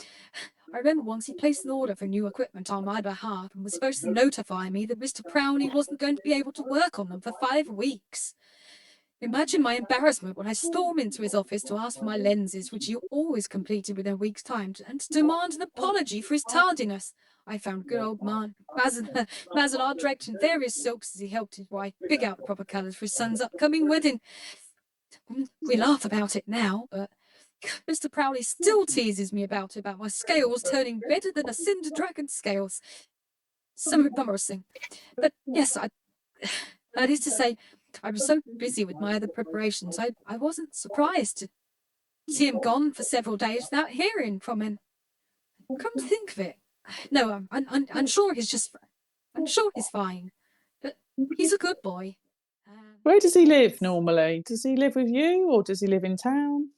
I remember once he placed an order for new equipment on my behalf and was supposed to notify me that Mr. Prowney wasn't going to be able to work on them for 5 weeks. Imagine my embarrassment when I stormed into his office to ask for my lenses, which he always completed within a week's time, and to demand an apology for his tardiness. I found good old man Mazzalar draped in various silks as he helped his wife pick out the proper colours for his son's upcoming wedding. We laugh about it now, but Mr. Prowney still teases me about my scales turning redder than a cinder dragon's scales. So embarrassing. But yes, that is to say, I was so busy with my other preparations, I wasn't surprised to see him gone for several days without hearing from him. Come to think of it, no, I'm sure I'm sure he's fine, but he's a good boy. Where does he live normally? Does he live with you, or does he live in town?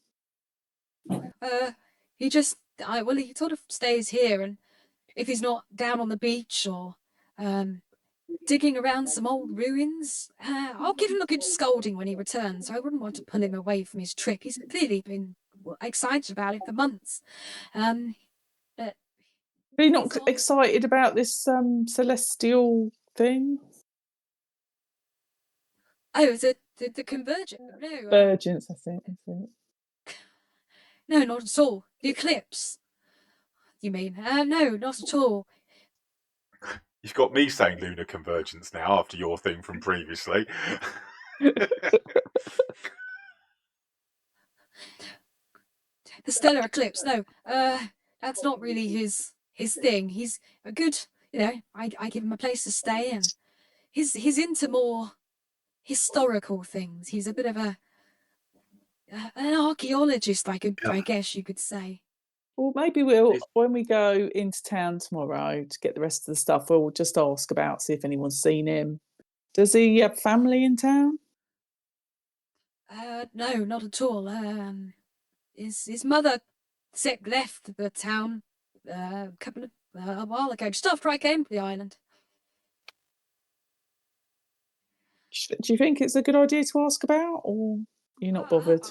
He just, he sort of stays here, and if he's not down on the beach or digging around some old ruins, I'll give him a good scolding when he returns. I wouldn't want to pull him away from his trip. He's clearly been excited about it for months. Are you not excited about this celestial thing? Oh, the convergence? No. Convergence, I think. Is it? No, not at all. The eclipse. You mean? No, not at all. You've got me saying lunar convergence now after your thing from previously. The stellar eclipse. No, that's not really his thing. He's a good, I give him a place to stay, and he's into more historical things. He's a bit of an archaeologist, I guess you could say. Well, maybe when we go into town tomorrow to get the rest of the stuff, we'll just ask about, see if anyone's seen him. Does he have family in town? No, not at all. His mother left the town a while ago, just after I came to the island. Do you think it's a good idea to ask about, or you're not bothered?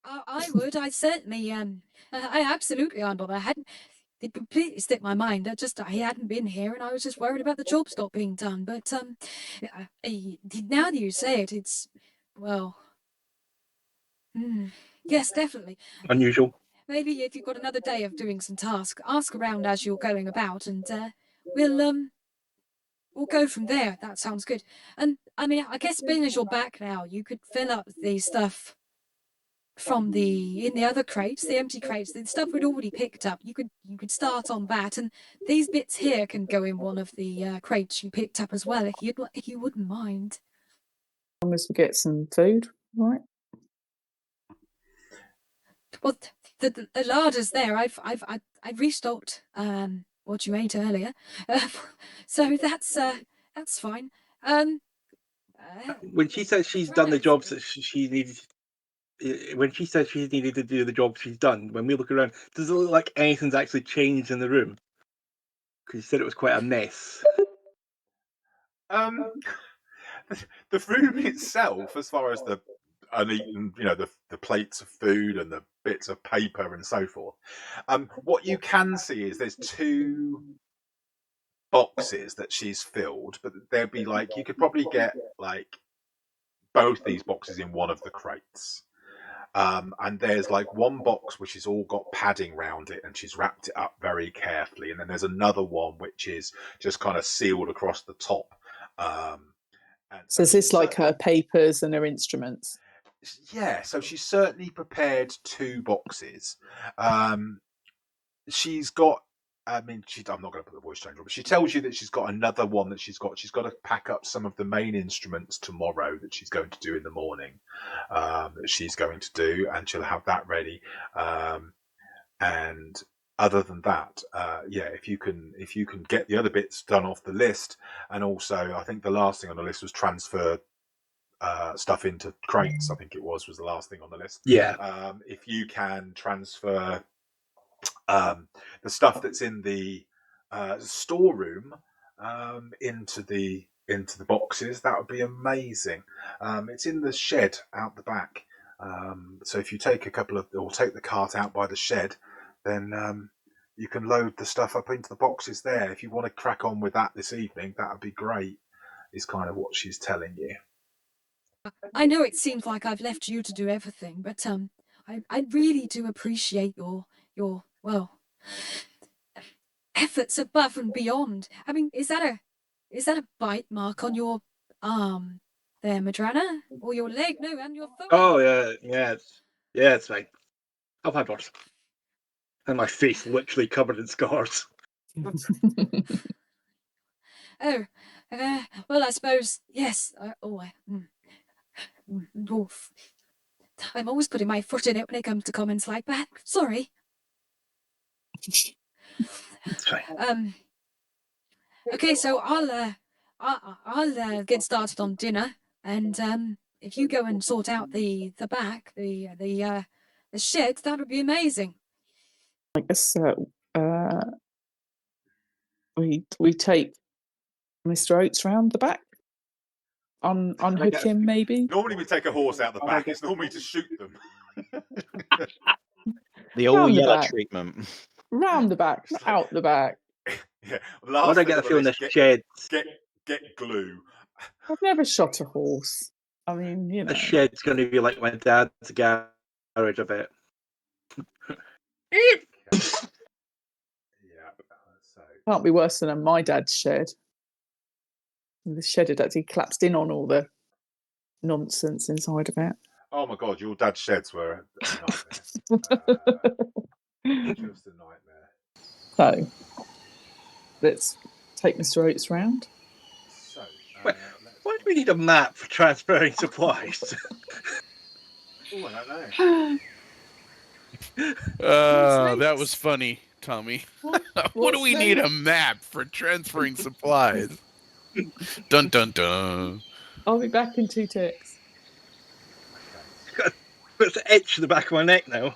I would. I certainly I absolutely aren't bothered. It completely slipped my mind. He hadn't been here, and I was just worried about the jobs not being done. But now that you say it, it's yes, definitely Unusual. Maybe if you've got another day of doing some tasks, ask around as you're going about, and we'll go from there. That sounds good. And I mean, I guess being as you're back now, you could fill up the stuff from in the other crates, the empty crates, the stuff we'd already picked up. You could start on that, and these bits here can go in one of the crates you picked up as well, if you wouldn't mind. As long as we get some food, right? Well, the larder's there. I've restocked what you ate earlier, so that's fine. When she says she's done the jobs that she needed, when she says she needed to do the job she's done, when we look around, does it look like anything's actually changed in the room? Because you said it was quite a mess. The room itself, as far as the uneaten, the plates of food and the bits of paper and so forth. What you can see is there's 2 boxes that she's filled, but there'd be you could probably get both these boxes in one of the crates. And there's one box which has all got padding round it, and she's wrapped it up very carefully. And then there's another one which is just kind of sealed across the top. So is this her papers and her instruments? Yeah, so she's certainly prepared 2 boxes. She's got, I'm not going to put the voice changer on, but she tells you that she's got another one that she's got to pack up some of the main instruments tomorrow that she's going to do in the morning, that she's going to do, and she'll have that ready. And other than that, if you can get the other bits done off the list, and also I think the last thing on the list was transfer stuff into crates, I think it was the last thing on the list. Yeah. If you can transfer the stuff that's in the storeroom into the boxes, that would be amazing. It's in the shed out the back. So if you take take the cart out by the shed, then you can load the stuff up into the boxes there. If you want to crack on with that this evening, that would be great. Is kind of what she's telling you. I know it seems like I've left you to do everything, but I really do appreciate your well efforts above and beyond. I mean, is that a bite mark on your arm there, Madranna, or your leg? No, and your foot. Oh yeah, it's fine. I've had worse, and my face literally covered in scars. Oh, well, I suppose yes. Dwarf. I'm always putting my foot in it when it comes to comments like that. Sorry. It's fine. Okay, so I'll get started on dinner, and if you go and sort out the back, the shed, that would be amazing. I guess we take Mr. Oates round the back, unhook him maybe. Normally we take a horse out the back. It's normally to shoot them. The all Round the yellow back. treatment. Round the back, out the back. Yeah. Why do I get the feeling the shed? Get glue. I've never shot a horse. I mean, you know. The shed's going to be like my dad's garage a bit. Yeah. So Can't be worse than my dad's shed. The shed had actually collapsed in on all the nonsense inside of it. oh my god, your dad's sheds were a nightmare. Just a nightmare. So let's take Mr. Oates round. So Why do we need a map for transferring supplies? oh, I don't know. That was funny, Tommy. What do What's we need a map for transferring supplies? Dun dun dun. I'll be back in 2 ticks. It's an itch in the back of my neck now.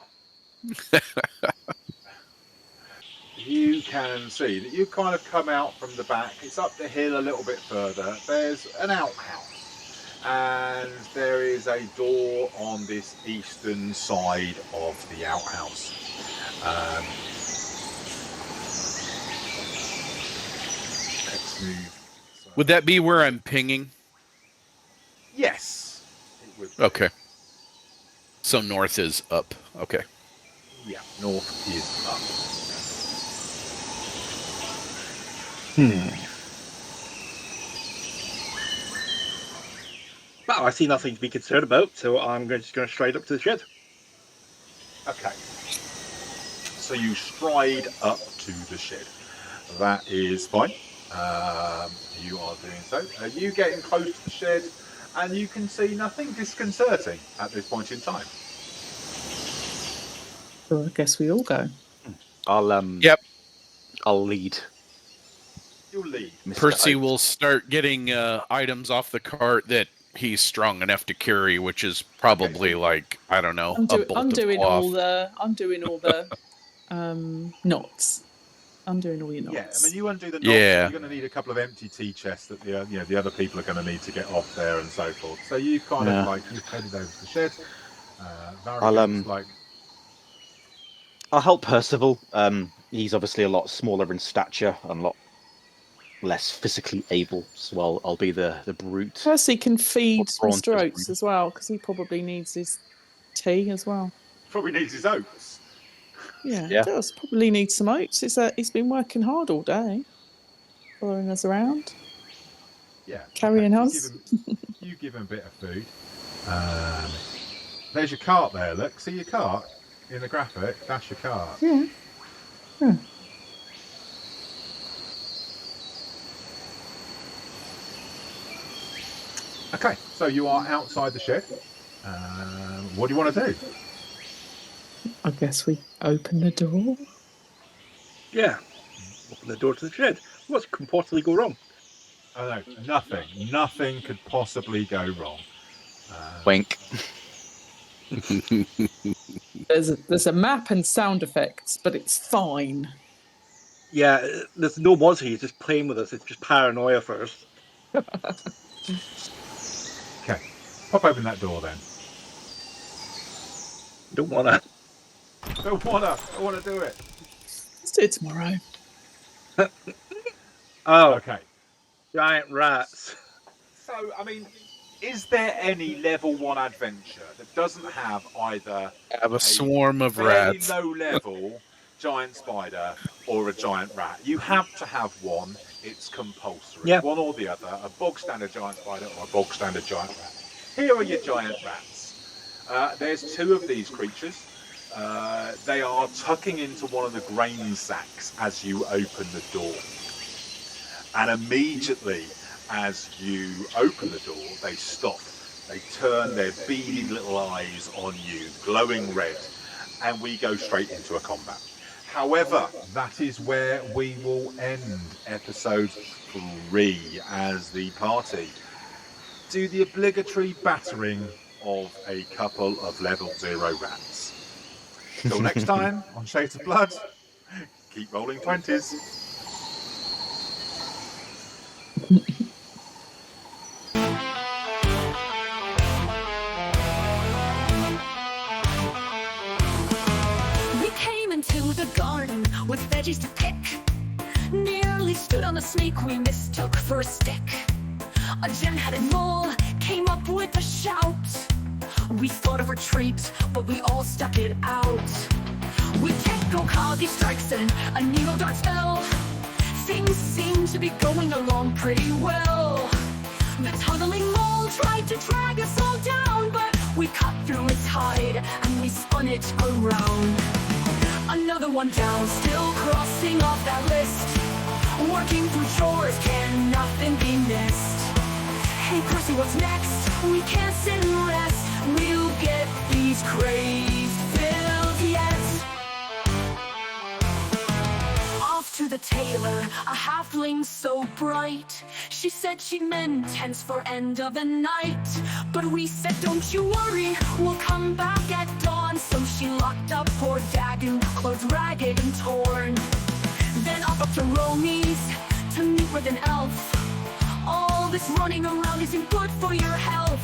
You can see that you kind of come out from the back. It's up the hill a little bit further. There's an outhouse, and there is a door on this eastern side of the outhouse. Let's move. So, Would that be where I'm pinging? yes, it would be. Okay. So north is up. Okay. Yeah, north is up. Well, I see nothing to be concerned about, so I'm just going to stride up to the shed. Okay. So you stride up to the shed. That is fine. You are doing so. You getting close to the shed, and you can see nothing disconcerting at this point in time. So I guess we all go. Yep. I'll lead. You'll lead. Mr. Percy Oates. will start getting items off the cart that he's strong enough to carry, which is probably like, I don't know, a bolt I'm of doing cloth. all the knots. I'm doing all your knots. Yeah, I mean, you undo the knots. Yeah. You're going to need a couple of empty tea chests that the other people are going to need to get off there and so forth. So you kind of you've headed over to the shed. I'll help Percival. He's obviously a lot smaller in stature and a lot less physically able, so I'll be the brute. Percy can feed Or Mr. prawn Oates as well, because he probably needs his tea as well. Probably needs his oats. Yeah, he does. Probably needs some oats. He's been working hard all day, following us around. Yeah. Carrying okay. us. You give him a bit of food. There's your cart there, look. See your cart in the graphic? That's your cart. Yeah. Yeah. Okay, so you are outside the shed. What do you want to do? I guess we open the door. Yeah. Open the door to the shed. What can possibly go wrong? Oh no, nothing. Nothing could possibly go wrong. Wink. There's a map and sound effects, but it's fine. Yeah, there's no monster here. He's just playing with us. It's just paranoia first. Okay, pop open that door then. Don't wanna. Don't wanna do it. Let's do it tomorrow. Oh, Okay. giant rats. So, I mean, is there any level 1 adventure that doesn't have either Have a swarm of very rats. low level giant spider or a giant rat? You have to have one. It's compulsory. Yeah. One or the other. A bog standard giant spider or a bog standard giant rat. Here are your giant rats. There's 2 of these creatures. They are tucking into one of the grain sacks as you open the door. And immediately as you open the door, they stop. They turn their beady little eyes on you, glowing red, and we go straight into a combat. However, that is where we will end episode 3 as the party do the obligatory battering of a couple of level 0 rats. Till next time on Shades of Blood, keep rolling 20s. We came into the garden with veggies to pick. Nearly stood on the snake we mistook for a stick. A gem-headed mole came up with a shout. We thought of retreat, but we all stuck it out. We Gecko Kazi strikes and a needle darts fell. Things seem to be going along pretty well. The tunneling mole tried to drag us all down, but we cut through its hide and we spun it around. Another one down, still crossing off that list. Working through chores, can nothing be missed. Hey Percy, what's next? We can't sit and rest. We'll get these craves filled yet. Off to the tailor, a halfling so bright. She said she'd mend tents for end of the night. But we said, don't you worry, we'll come back at dawn. So she locked up poor Dagon, clothes ragged and torn. Then up to Romy's to meet with an elf. All this running around isn't good for your health.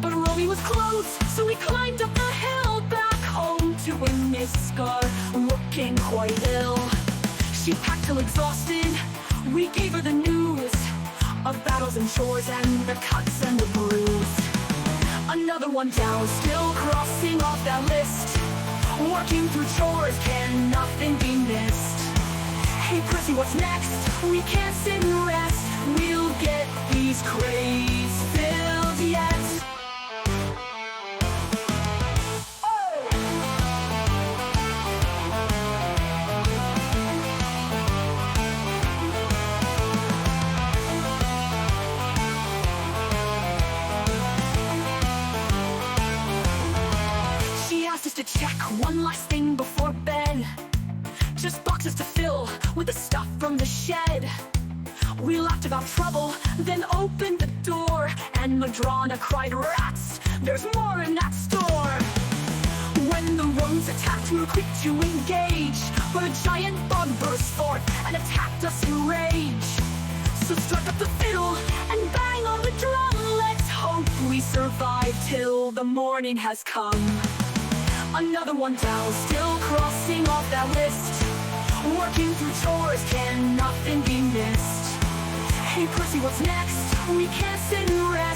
But Romy was close, so we climbed up the hill back home to Inizcar, looking quite ill. She packed till exhausted, we gave her the news of battles and chores and the cuts and the bruise. Another one down, still crossing off that list. Working through chores, can nothing be missed. Hey Percy, what's next? We can't sit and rest. We'll get these craves filled yet. She asked us to check one last thing before bed. Just boxes to fill with the stuff from the shed. We laughed about trouble, then opened the door, and Madranna cried, rats, there's more in that store. When the worms attacked, we were quick to engage, but a giant bug burst forth and attacked us in rage. So struck up the fiddle and bang on the drum. Let's hope we survive till the morning has come. Another one down, still crossing off that list. Working through chores, can nothing be missed. Hey Percy, what's next? We can't sit and rest.